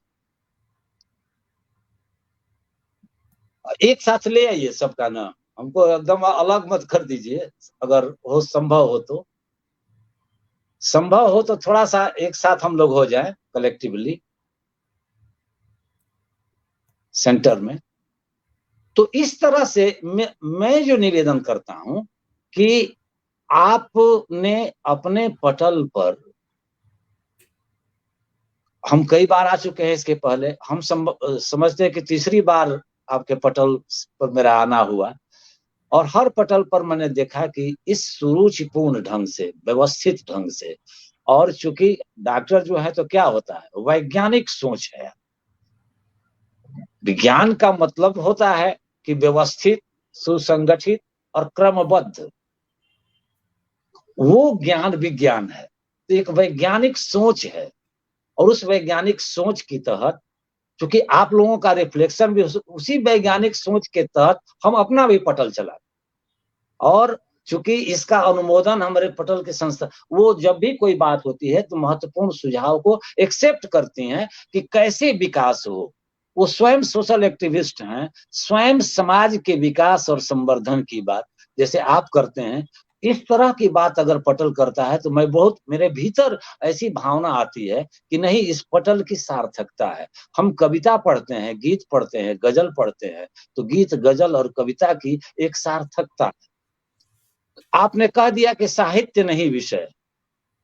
एक साथ ले आइए सबका नाम, हमको एकदम अलग मत कर दीजिए, अगर हो संभव हो तो थोड़ा सा एक साथ हम लोग हो जाएं कलेक्टिवली सेंटर में। तो इस तरह से मैं जो निवेदन करता हूं कि आपने अपने पटल पर, हम कई बार आ चुके हैं इसके पहले, हम समझते हैं कि तीसरी बार आपके पटल पर मेरा आना हुआ और हर पटल पर मैंने देखा कि इस सुरुचिपूर्ण ढंग से, व्यवस्थित ढंग से, और चूंकि डॉक्टर जो है तो क्या होता है, वैज्ञानिक सोच है। विज्ञान का मतलब होता है कि व्यवस्थित, सुसंगठित और क्रमबद्ध, वो ज्ञान विज्ञान है। तो एक वैज्ञानिक सोच है और उस वैज्ञानिक सोच के तहत, क्योंकि आप लोगों का रिफ्लेक्शन भी उसी वैज्ञानिक सोच के तहत हम अपना भी पटल चला, और चूंकि इसका अनुमोदन हमारे पटल के संस्था, वो जब भी कोई बात होती है तो महत्वपूर्ण सुझाव को एक्सेप्ट करती हैं कि कैसे विकास हो। वो स्वयं सोशल एक्टिविस्ट हैं, स्वयं समाज के विकास और संवर्धन की बात जैसे आप करते हैं, इस तरह की बात अगर पटल करता है तो मैं बहुत, मेरे भीतर ऐसी भावना आती है कि नहीं, इस पटल की सार्थकता है। हम कविता पढ़ते हैं, गीत पढ़ते हैं, गजल पढ़ते हैं, तो गीत, गजल और कविता की एक सार्थकता है। आपने कह दिया कि साहित्य नहीं विषय,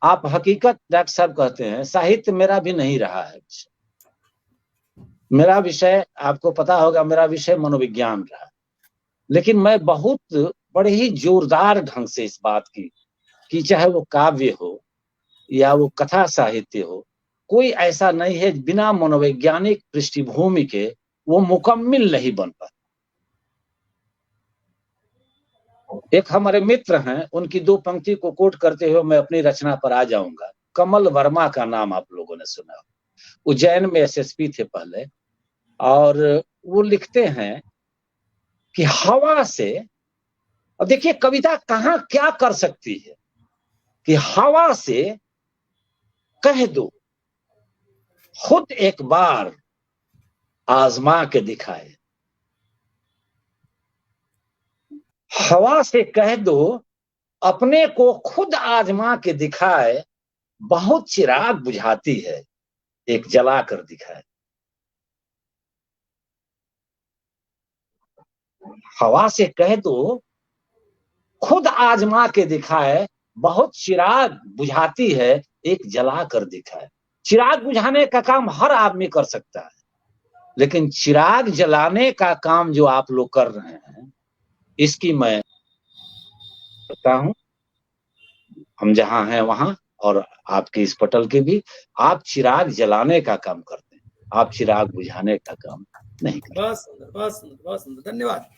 आप हकीकत डॉक्टर साहब कहते हैं, साहित्य मेरा भी नहीं रहा है विषय। मेरा विषय आपको पता होगा, मेरा विषय मनोविज्ञान रहा, लेकिन मैं बहुत बड़े ही जोरदार ढंग से इस बात की कि चाहे वो काव्य हो या वो कथा साहित्य हो, कोई ऐसा नहीं है बिना मनोवैज्ञानिक पृष्ठभूमि के वो मुकम्मिल नहीं बन पाता। एक हमारे मित्र हैं, उनकी दो पंक्ति को कोट करते हुए मैं अपनी रचना पर आ जाऊंगा। कमल वर्मा का नाम आप लोगों ने सुना, उज्जैन में एसएसपी थे पहले, और वो लिखते हैं कि हवा से, अब देखिए कविता कहां क्या कर सकती है, कि हवा से कह दो खुद एक बार आजमा के दिखाए। हवा से कह दो अपने को खुद आजमा के दिखाए, बहुत चिराग बुझाती है एक जला कर दिखाए। हवा से कह दो खुद आजमा के दिखाए, बहुत चिराग बुझाती है एक जला कर दिखाए। चिराग बुझाने का काम हर आदमी कर सकता है, लेकिन चिराग जलाने का काम जो आप लोग कर रहे हैं, इसकी मैं करता हूं, हम जहां हैं वहां, और आपके इस पटल के भी, आप चिराग जलाने का काम करते हैं, आप चिराग बुझाने का काम नहीं करते। बहुत सुंदर, बहुत सुंदर, बहुत सुंदर, धन्यवाद।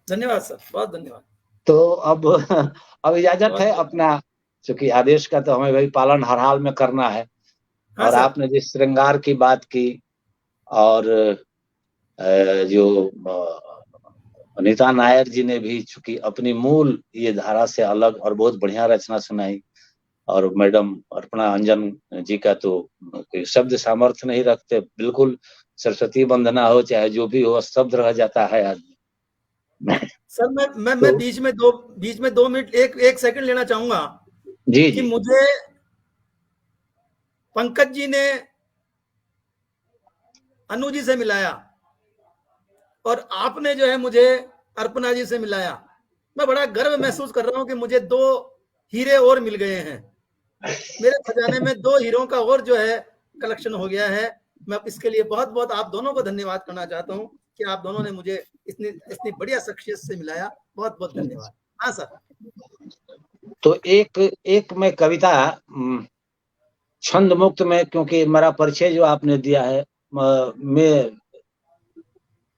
धन्यवाद सर, बहुत धन्यवाद। तो अब इजाजत है अपना, चूंकि आदेश का तो हमें भाई पालन हर हाल में करना है। हाँ और सर। आपने जिस श्रृंगार की बात की और जो अनीता नायर जी ने भी चूंकि अपनी मूल ये धारा से अलग और बहुत बढ़िया रचना सुनाई, और मैडम अर्पणा अंजन जी का तो कोई शब्द सामर्थ्य नहीं रखते, बिल्कुल सरस्वती वंदना हो चाहे जो भी हो, शब्द रह जाता है आदमी। सर मैं बीच में 2 मिनट 1 सेकंड लेना चाहूंगा जी कि जी मुझे पंकज जी ने अनु जी से मिलाया और आपने जो है मुझे अर्पणा जी से मिलाया। मैं बड़ा गर्व महसूस कर रहा हूं कि मुझे 2 हीरे और मिल गए हैं। मेरे खजाने में 2 हीरों का और जो है कलेक्शन हो गया है। मैं इसके लिए बहुत बहुत आप दोनों को धन्यवाद करना चाहता हूं कि आप दोनों ने मुझे इतनी बढ़िया शख्सियत से मिलाया। बहुत बहुत धन्यवाद। हाँ सर। तो एक मैं कविता छंद मुक्त में, क्योंकि मेरा परिचय जो आपने दिया है,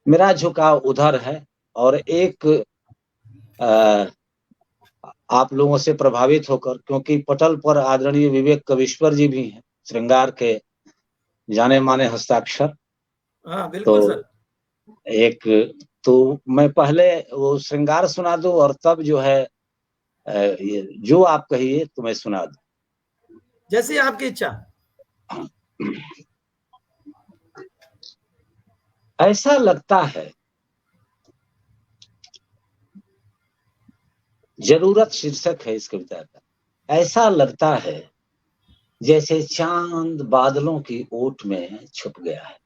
मेरा झुकाव उधर है, और एक आप लोगों से प्रभावित होकर, क्योंकि पटल पर आदरणीय विवेक कविश्वर जी भी हैं, श्रृंगार के जाने माने हस्ताक्षर। हाँ बिल्कुल तो सर। तो मैं पहले वो श्रृंगार सुना दूं और तब जो है जो आप कहिए तो मैं सुना दूं, जैसी आपकी इच्छा। ऐसा लगता है, जरूरत शीर्षक है इस कविता का। ऐसा लगता है जैसे चांद बादलों की ओट में छुप गया है।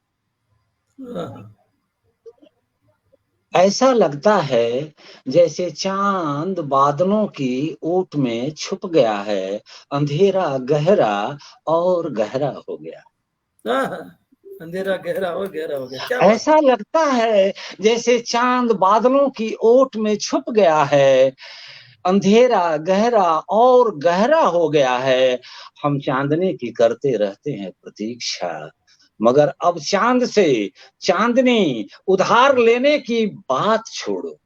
ऐसा लगता है जैसे चांद बादलों की ओट में छुप गया है, अंधेरा गहरा और गहरा हो गया। अंधेरा गहरा और गहरा हो गया। क्या ऐसा लगता है जैसे चांद बादलों की ओट में छुप गया है, अंधेरा गहरा और गहरा हो गया है। हम चांदनी की करते रहते हैं प्रतीक्षा, मगर अब चांद से चांदनी उधार लेने की बात छोड़ो।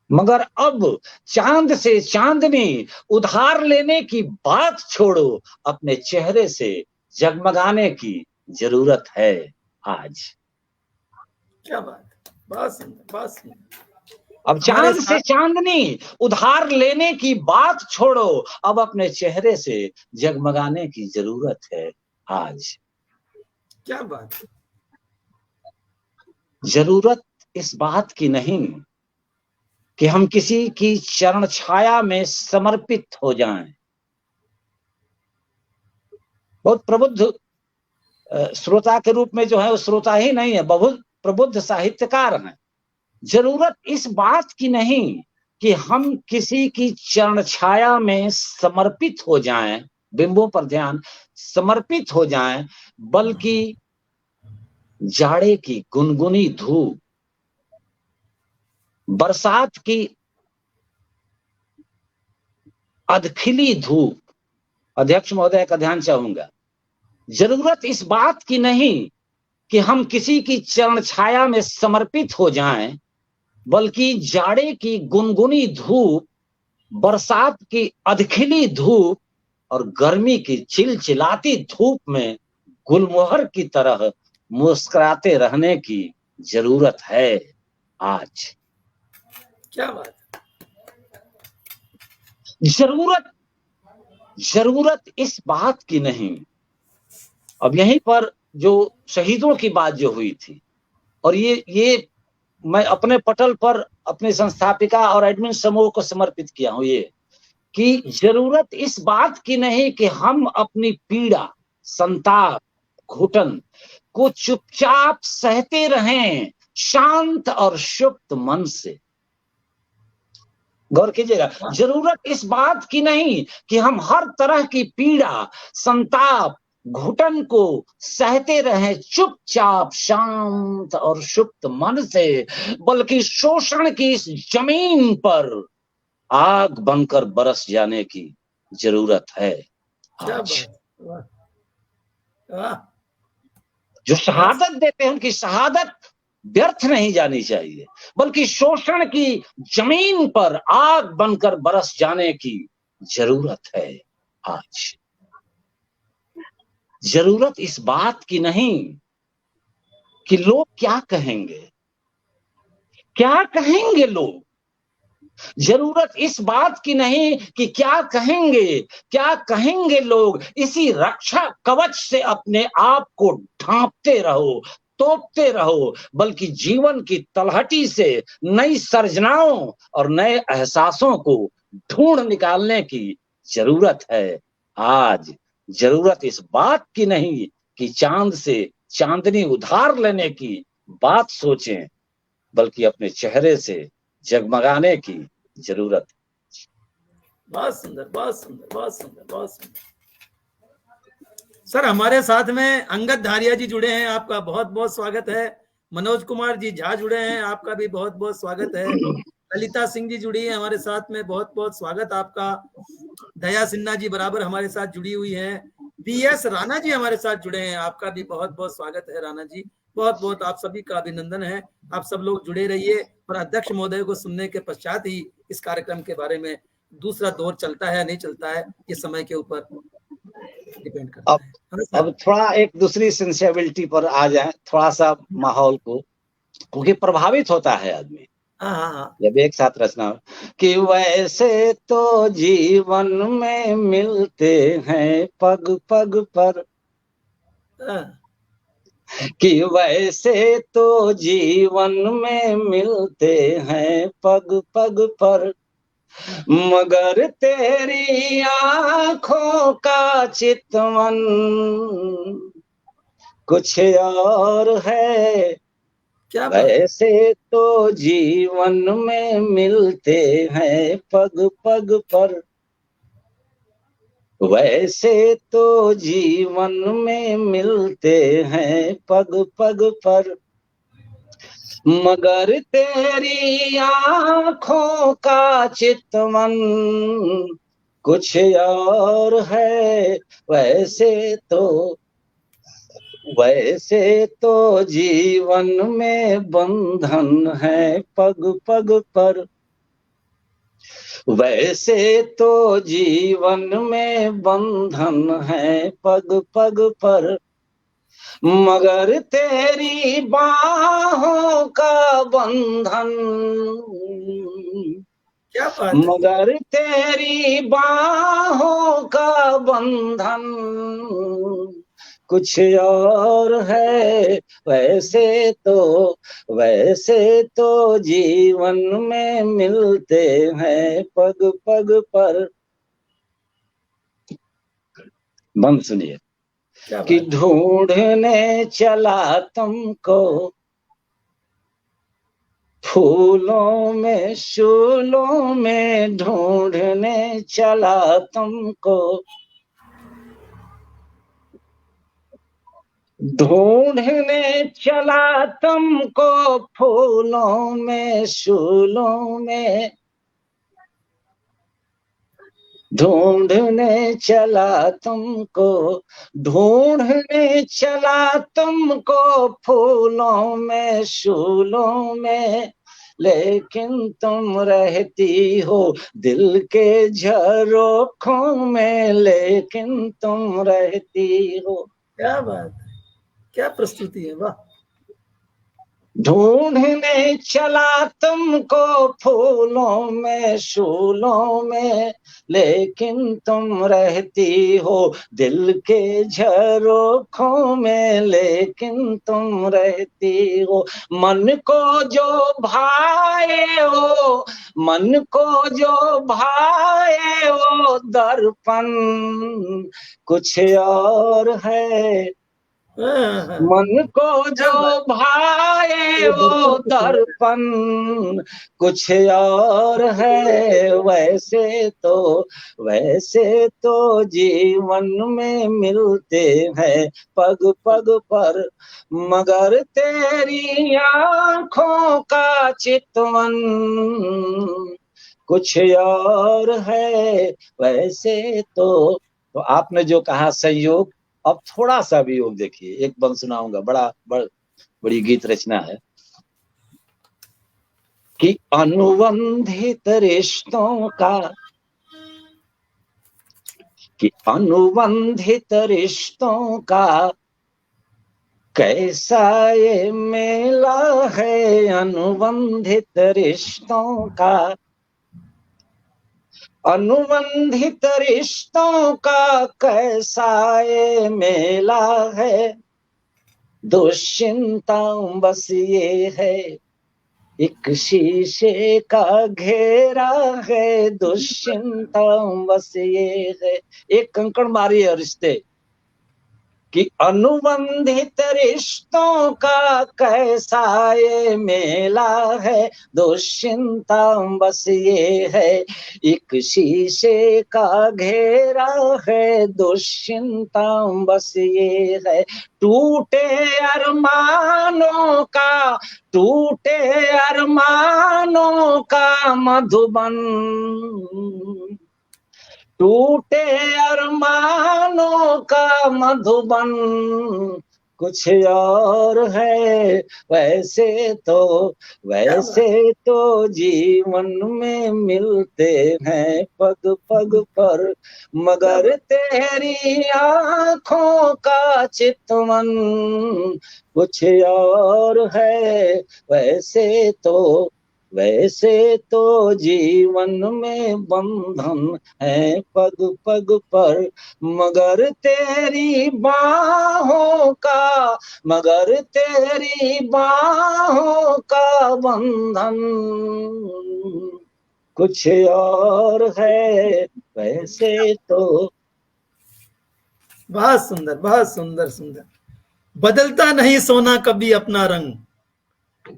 मगर अब चांद से चांदनी उधार लेने की बात छोड़ो, अपने चेहरे से जगमगाने की जरूरत है आज। क्या बात, बस अब चांद से चांदनी उधार लेने की बात छोड़ो, अब अपने चेहरे से जगमगाने की जरूरत है आज। क्या बात। जरूरत इस बात की नहीं कि हम किसी की चरण छाया में समर्पित हो जाएं। बहुत प्रबुद्ध श्रोता के रूप में जो है वो श्रोता ही नहीं है, बहुत प्रबुद्ध साहित्यकार हैं। जरूरत इस बात की नहीं कि हम किसी की चरण छाया में समर्पित हो जाएं, बिंबों पर ध्यान, समर्पित हो जाएं, बल्कि जाड़े की गुनगुनी धूप, बरसात की अधखिली धूप। अध्यक्ष महोदय का ध्यान चाहूंगा, जरूरत इस बात की नहीं कि हम किसी की चरण छाया में समर्पित हो जाएं, बल्कि जाड़े की गुनगुनी धूप, बरसात की अधखिली धूप और गर्मी की चिलचिलाती धूप में गुलमोहर की तरह मुस्कुराते रहने की जरूरत है आज। क्या बात। जरूरत इस बात की नहीं। अब यहीं पर जो शहीदों की बात जो हुई थी, और ये मैं अपने पटल पर अपने संस्थापिका और एडमिन समूह को समर्पित किया हूं, ये कि जरूरत इस बात की नहीं कि हम अपनी पीड़ा, संताप, घुटन को चुपचाप सहते रहें शांत और शुप्त मन से। गौर कीजिएगा, जरूरत इस बात की नहीं कि हम हर तरह की पीड़ा, संताप, घुटन को सहते रहें चुपचाप शांत और शुप्त मन से, बल्कि शोषण की इस जमीन पर आग बनकर बरस जाने की जरूरत है आज। जो शहादत देते हैं उनकी शहादत व्यर्थ नहीं जानी चाहिए, बल्कि शोषण की जमीन पर आग बनकर बरस जाने की जरूरत है। आज जरूरत इस बात की नहीं कि लोग क्या कहेंगे, क्या कहेंगे लोग। जरूरत इस बात की नहीं कि क्या कहेंगे लोग। इसी रक्षा कवच से अपने आप को ढांपते रहो, तोपते रहो, बल्कि जीवन की तलहटी से नई सर्जनाओं और नए एहसासों को ढूंढ निकालने की जरूरत है। आज जरूरत इस बात की नहीं कि चांद से चांदनी उधार लेने की बात सोचें, बल्कि अपने चेहरे से जगमगाने की जरूरत। बहुत सुंदर, बहुत सुंदर, बहुत सुंदर, बहुत सुंदर। सर हमारे साथ में अंगद धारिया जी जुड़े हैं, आपका बहुत बहुत स्वागत है। मनोज कुमार जी झा जुड़े हैं, आपका भी बहुत बहुत स्वागत है। ललिता सिंह जी जुड़ी है हमारे साथ में, बहुत बहुत स्वागत आपका। दया सिन्हा जी बराबर हमारे साथ जुड़ी हुई हैं। बीएस राणा जी हमारे साथ जुड़े हैं, आपका भी बहुत बहुत स्वागत है राणा जी। बहुत बहुत आप सभी का अभिनंदन है। आप सब लोग जुड़े रहिए और अध्यक्ष महोदय को सुनने के पश्चात ही इस कार्यक्रम के बारे में दूसरा दौर चलता है या नहीं चलता है, ये समय के ऊपर डिपेंड करता है। अब थोड़ा एक दूसरी सेंसिबिलिटी पर आ जाए, थोड़ा सा माहौल को, क्योंकि प्रभावित होता है आदमी जब एक साथ रचना कि वैसे तो जीवन में मिलते हैं पग पग पर, कि वैसे तो जीवन में मिलते हैं पग पग पर, मगर तेरी आंखों का चितवन कुछ और है। क्या वैसे तो जीवन में मिलते हैं पग पग पर, वैसे तो जीवन में मिलते हैं पग पग पर, मगर तेरी आंखों का चितवन कुछ और है। वैसे तो जीवन में बंधन है पग पग पर, वैसे तो जीवन में बंधन है पग पग पर, मगर तेरी बाहों का बंधन, क्या बात, मगर तेरी बाहों का बंधन कुछ और है। वैसे तो जीवन में मिलते हैं पग पग पर। बंद सुनिए कि ढूंढने चला तुमको फूलों में शूलों में, ढूंढने चला तुमको, ढूंढने चला तुमको फूलों में शूलों में, ढूंढने चला तुमको, ढूंढने चला तुमको फूलों में शूलों में, लेकिन तुम रहती हो दिल के झरोखों में, लेकिन तुम रहती हो। क्या बात है, क्या प्रस्तुति है, वाह। ढूंढने चला तुमको फूलों में शूलों में, लेकिन तुम रहती हो दिल के झरोखों में, लेकिन तुम रहती हो। मन को जो भाए हो, मन को जो भाए वो दर्पण कुछ और है, मन को जो भाए वो दर्पण कुछ और है। वैसे तो जीवन में मिलते हैं पग पग पर, मगर तेरी आंखों का चितवन कुछ और है। वैसे तो आपने जो कहा संयोग, अब थोड़ा सा भी योग देखिए, एक बंद सुनाऊंगा, बड़ी गीत रचना है। कि अनुबंधित रिश्तों का, कि अनुबंधित रिश्तों का कैसा ये मेला है, अनुबंधित रिश्तों का, अनुबंधित रिश्तों का कैसा ये मेला है। दुश्चिंता बस ये है, एक शीशे का घेरा है। दुश्चिंता बस ये है, एक कंकड़ मारी है रिश्ते, कि अनुबंधित रिश्तों का कैसा ये मेला है। दुश्चिंता बस ये है, एक शीशे का घेरा है। दुश्चिंता बस ये है, टूटे अरमानों का, टूटे अरमानों का मधुबन, टूटे अरमानों का मधुबन कुछ और है। वैसे तो जीवन में मिलते हैं पग पग पर, मगर तेरी आंखों का चितवन कुछ और है। वैसे तो जीवन में बंधन है पग पग पर, मगर तेरी बाहों का बंधन कुछ और है। वैसे तो बहुत सुंदर, बहुत सुंदर, सुंदर। बदलता नहीं सोना कभी अपना रंग,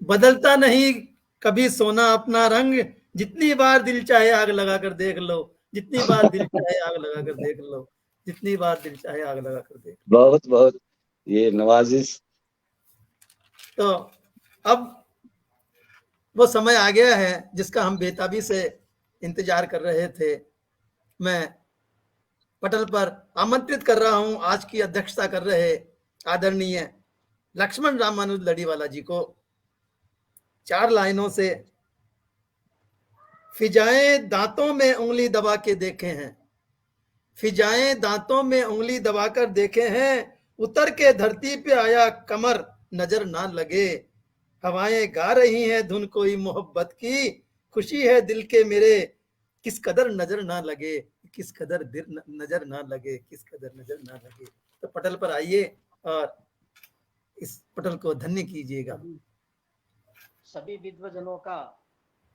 बदलता नहीं कभी सोना अपना रंग। जितनी बार दिल चाहे आग लगा कर देख लो, जितनी बार दिल चाहे आग लगा कर देख लो, जितनी बार दिल चाहे आग लगा कर देख लो। बहुत बहुत ये नवाजिश। तो अब वो समय आ गया है जिसका हम बेताबी से इंतजार कर रहे थे। मैं पटल पर आमंत्रित कर रहा हूं आज की अध्यक्षता कर रहे आदरणीय लक्ष्मण रामानुज लड़ीवाला जी को। 4 लाइनों से फिजाएं दांतों में उंगली दबा के देखे हैं, फिजाएं दांतों में उंगली दबाकर देखे हैं, उतर के धरती पे आया कमर नजर ना लगे। हवाएं गा रही हैं धुन कोई मोहब्बत की, खुशी है दिल के मेरे किस कदर नजर ना लगे, किस कदर नजर ना लगे, किस कदर नजर ना लगे। तो पटल पर आइए और इस पटल को धन्य कीजिएगा। सभी विद्वजनों का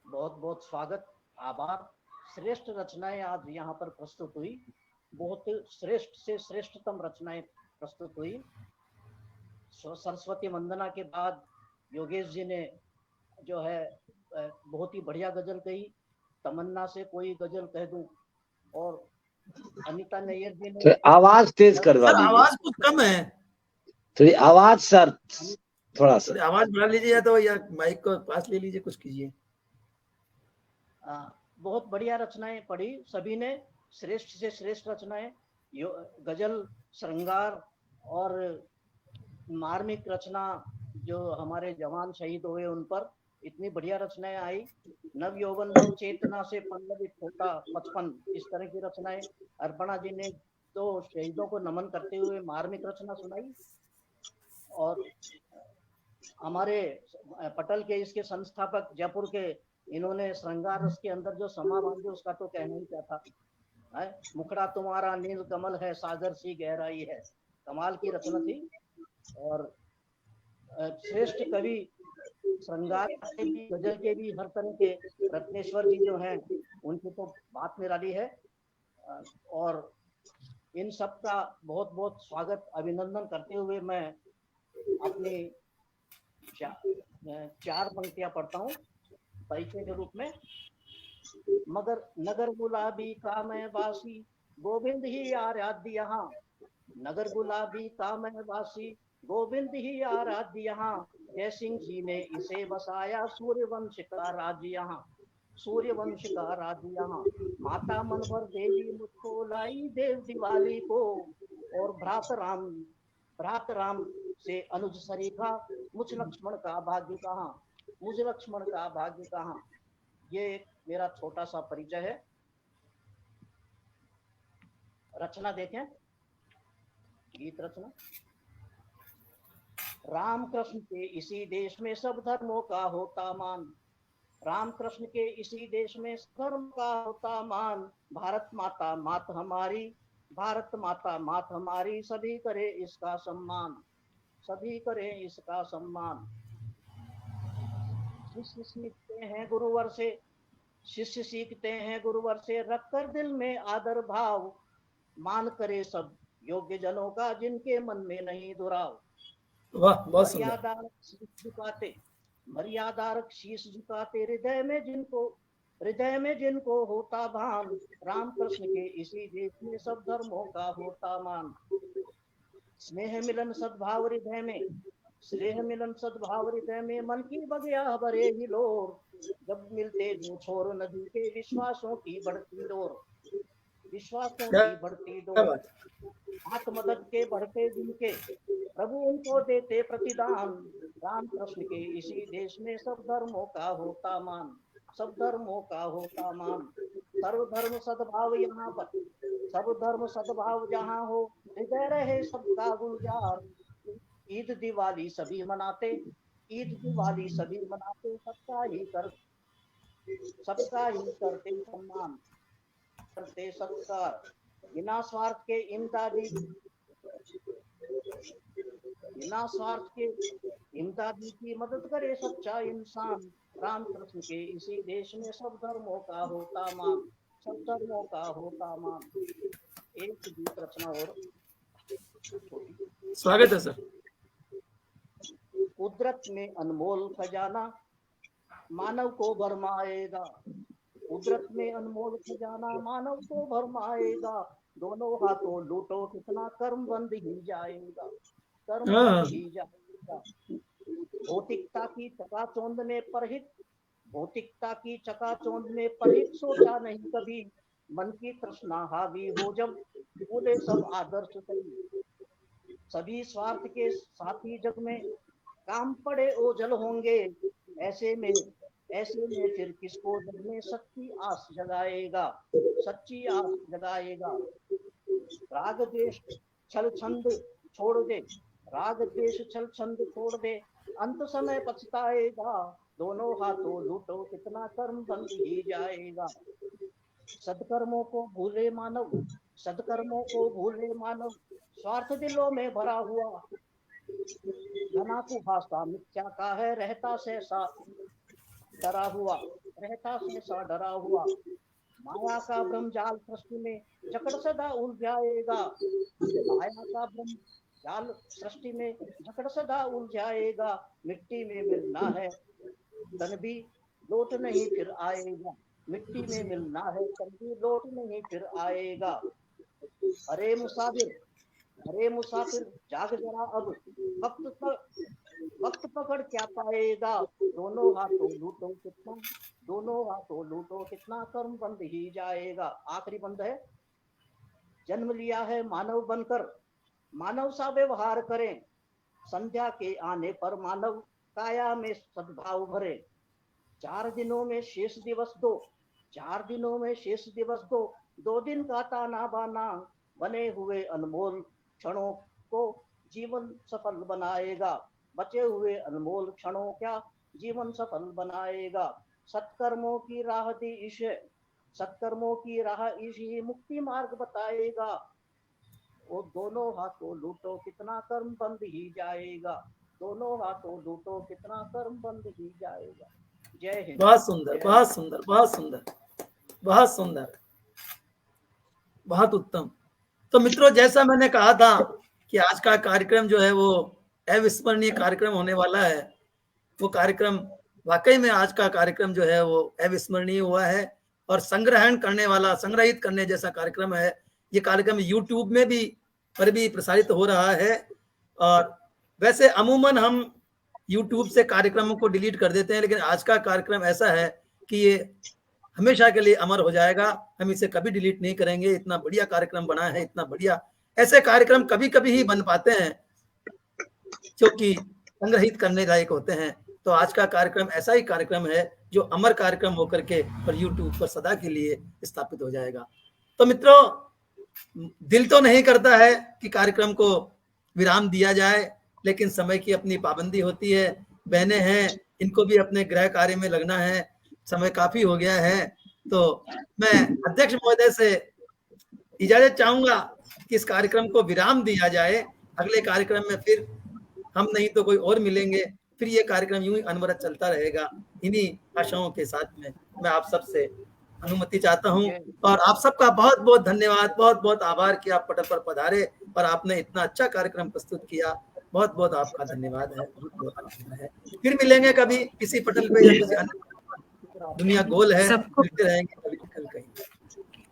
बहुत बहुत स्वागत, आभार। श्रेष्ठ रचनाएं आज यहाँ पर प्रस्तुत हुई, बहुत श्रेष्ठ से श्रेष्ठतम रचनाएं प्रस्तुत हुई। सरस्वती वंदना के बाद योगेश जी ने जो है बहुत ही बढ़िया गजल कही। तमन्ना से कोई गजल कह दूं, और अनीता नैयर जी ने तो आवाज तेज करवा सर, दीजिए। आवाज कुछ कम है, थोड़ी आवाज सर, थोड़ा सा आवाज बढ़ा लीजिए, तो या माइक को पास ले लीजिए, कुछ कीजिए। बहुत बढ़िया रचनाएं पढ़ी सभी ने, श्रेष्ठ से श्रेष्ठ रचनाएं, गजल, श्रृंगार और मार्मिक रचना जो हमारे जवान शहीद हुए उन पर इतनी बढ़िया रचनाएं आई। नव यौवन नव चेतना से पल्लवित होता बचपन, इस तरह की रचनाएं। अर्पणा जी ने तो शहीदों को नमन करते हुए मार्मिक रचना सुनाई। और हमारे पटल के इसके संस्थापक जयपुर के, इन्होंने श्रृंगार रस के अंदर जो समा बांधे उसका तो कहना ही क्या था। मुखड़ा तुम्हारा नील कमल है, सागर सी गहराई है, कमाल की रचना थी। और श्रेष्ठ कवि श्रृंगार के भी, गजल के भी, हर तरह के रत्नेश्वर जी जो हैं उनकी तो बात निराली है। और इन सब का बहुत बहुत स्वागत, अभिनंदन करते हुए मैं अपनी 4 पंक्तियां पढ़ता हूँ परिचय के रूप में। मगर नगर गुलाबी का मैं वासी, गोविंद ही आराध्य यहाँ। नगर गुलाबी का मैं वासी, गोविंद ही आराध्य यहाँ। जय सिंह जी ने इसे बसाया, सूर्यवंश का राज्य यहाँ, सूर्यवंश का राज्य यहाँ। माता मनोहर देवी मुझको लाई देव दिवाली को, और भ्रात राम से अनुज सरीखा, मुझ लक्ष्मण का भाग्य कहाँ। मुझ लक्ष्मण का भाग्य कहाँ। ये एक मेरा छोटा सा परिचय है। रचना देखें, गीत रचना। राम कृष्ण के इसी देश में सब धर्मों का होता मान, राम कृष्ण के इसी देश में धर्म का होता मान। भारत माता मात हमारी, भारत माता मात हमारी, सभी करे इसका सम्मान, सभी करें इसका सम्मान। शिष्य सीखते हैं गुरुवर से, शिष्य सीखते हैं गुरुवर से, रखकर दिल में आदर भाव, मान करे सब योग्य जनों का जिनके मन में नहीं दुराव। वाह, बहुत सुंदर। मर्यादा शीश झुकाते, मर्यादा शीश झुकाते, हृदय में जिनको होता भान, राम कृष्ण के इसी देश में सब धर्मों का होता मान। स्नेह मिलन सद्भाव हृदय में, स्नेह मिलन सद्भाव हृदय में, मन की बगिया भरे ही लोर, जब मिलते दो छोर नदी के, विश्वासों की बढ़ती डोर, विश्वासों की बढ़ती डोर। हाथ मदद के बढ़ते दिन के, प्रभु उनको देते प्रतिदान, राम कृष्ण के इसी देश में सब धर्मों का होता मान, सब धर्मों का होता मान। सर्वधर्म सद्भाव यहाँ पर, सब धर्म सद्भाव जहाँ हो, हृदय रहे सबका गुलजार। ईद दिवाली सभी मनाते, ईद दिवाली सभी मनाते, सबका ही करते सम्मान, करते सत्कार। बिना स्वार्थ के इमदादी, बिना स्वार्थ के इमदादी की मदद करे सच्चा इंसान, राम कृष्ण के इसी देश में सब धर्मों का होता मान, सब धर्मों का होता मान। एक गीत रचना और स्वागत है सर। कुदरत में अनमोल खजाना मानव को भरमाएगा, कुदरत में अनमोल खजाना मानव को भरमाएगा, दोनों हाथों लूटो कितना कर्म बंद ही जाएगा, कर्म बंद ही जाएगा। भौतिकता की चकाचौंध में परहित, भौतिकता की चकाचौंध में परहित, सोचा नहीं कभी, मन की तृष्णा हावी हो जब, बोले सब आदर्श सही। सभी स्वार्थ के साथी जग में, काम पड़े ओझल होंगे, ऐसे में फिर किसको जग में सच्ची आस जगाएगा, सच्ची आस जगाएगा। राग द्वेष छल छंद छोड़ दे, राग द्वेष छल छंद छोड़ दे, अंत समय पछताएगा, दोनों हाथों लूटो कितना कर्म बंद ही जाएगा। सदकर्मों को भूले मानव, सदकर्मों को भूले मानव, स्वार्थ दिलों में भरा हुआ, घना कुहासा मिथ्या का है, रहता सहसा डरा हुआ, रहता सहसा डरा हुआ। माया का ब्रह्मजाल सृष्टि में जकड़ सदा उलझाएगा, माया का ब्रह्मजाल सृष्टि में जकड़ सदा उलझाएगा। मिट्टी में मिलना है तन भी लौट नहीं फिर आएगा, मिट्टी में मिलना है तन भी लौट नहीं फिर आएगा। अरे मुसाफिर, अरे मुसाफिर जाग जरा अब, वक्त पकड़ क्या पाएगा, दोनों हाथों लूटो कितना, दोनों हाथों लूटो कितना कर्म बंद ही जाएगा। आखिरी बंद है। जन्म लिया है मानव बनकर, मानव सा व्यवहार करें, संध्या के आने पर मानव काया में सद्भाव भरे। 4 दिनों में शेष दिवस दो, 4 दिनों में शेष दिवस दो, 2 दिन का ताना बाना, बने हुए अनमोल क्षणों को जीवन सफल बनाएगा, बचे हुए अनमोल क्षणों क्या जीवन सफल बनाएगा। सत्कर्मों की राह दी ईश, सत्कर्मों की राह ईश ही मुक्ति मार्ग बताएगा, वो दोनों हाथों लूटो कितना कर्म बंद ही जाएगा, दोनों हाथों लूटो कितना कर्म बंद ही जाएगा। जय हिंद। बहुत सुंदर, बहुत सुंदर, बहुत सुंदर, बहुत सुंदर, बहुत उत्तम। तो मित्रों, जैसा मैंने कहा था कि आज का कार्यक्रम जो है वो अविस्मरणीय कार्यक्रम होने वाला है, वो कार्यक्रम वाकई में आज का कार्यक्रम जो है वो अविस्मरणीय हुआ है और संग्रहण करने वाला, संग्रहित करने जैसा कार्यक्रम है। ये कार्यक्रम यूट्यूब में भी पर भी प्रसारित हो रहा है और वैसे अमूमन हम यूट्यूब से कार्यक्रमों को डिलीट कर देते हैं, लेकिन आज का कार्यक्रम ऐसा है कि ये हमेशा के लिए अमर हो जाएगा, हम इसे कभी डिलीट नहीं करेंगे। इतना बढ़िया कार्यक्रम बना है, इतना बढ़िया, ऐसे कार्यक्रम कभी कभी ही बन पाते हैं जो कि संग्रहित करने लायक होते हैं। तो आज का कार्यक्रम ऐसा ही कार्यक्रम है जो अमर कार्यक्रम होकर के पर यूट्यूब पर सदा के लिए स्थापित हो जाएगा। तो मित्रों, दिल तो नहीं करता है कि कार्यक्रम को विराम दिया जाए, लेकिन समय की अपनी पाबंदी होती है। बहनें हैं, इनको भी अपने गृह कार्य में लगना है, समय काफी हो गया है। तो मैं अध्यक्ष महोदय से इजाजत चाहूंगा कि इस कार्यक्रम को विराम दिया जाए। अगले कार्यक्रम में फिर हम नहीं तो कोई और मिलेंगे, फिर ये कार्यक्रम यूं ही अनवरत चलता रहेगा। इन्हीं आशाओं के साथ में मैं आप सबसे अनुमति चाहता हूं और आप सबका बहुत बहुत धन्यवाद, बहुत बहुत आभार कि आप पटल पर पधारे और आपने इतना अच्छा कार्यक्रम प्रस्तुत किया। बहुत बहुत आपका धन्यवाद है, बहुत बहुत आभार है। फिर मिलेंगे कभी किसी पटल पे या किसी अन्य, दुनिया गोल है, मिलते रहेंगे कभी कल कहीं।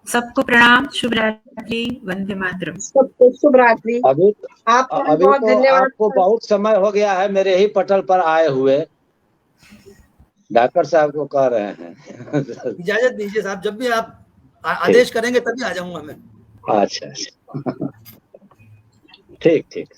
सबको प्रणाम, शुभ रात्रि, वंदे मातरम। सबको शुभ रात्रि। अभी आपका अभी बहुत तो धन्यवाद। आपको बहुत समय हो गया है मेरे ही पटल पर आए हुए, डॉक्टर साहब को कह रहे हैं। इजाजत दीजिए साहब, जब भी आप आदेश करेंगे तभी आ जाऊंगा मैं। अच्छा, ठीक ठीक।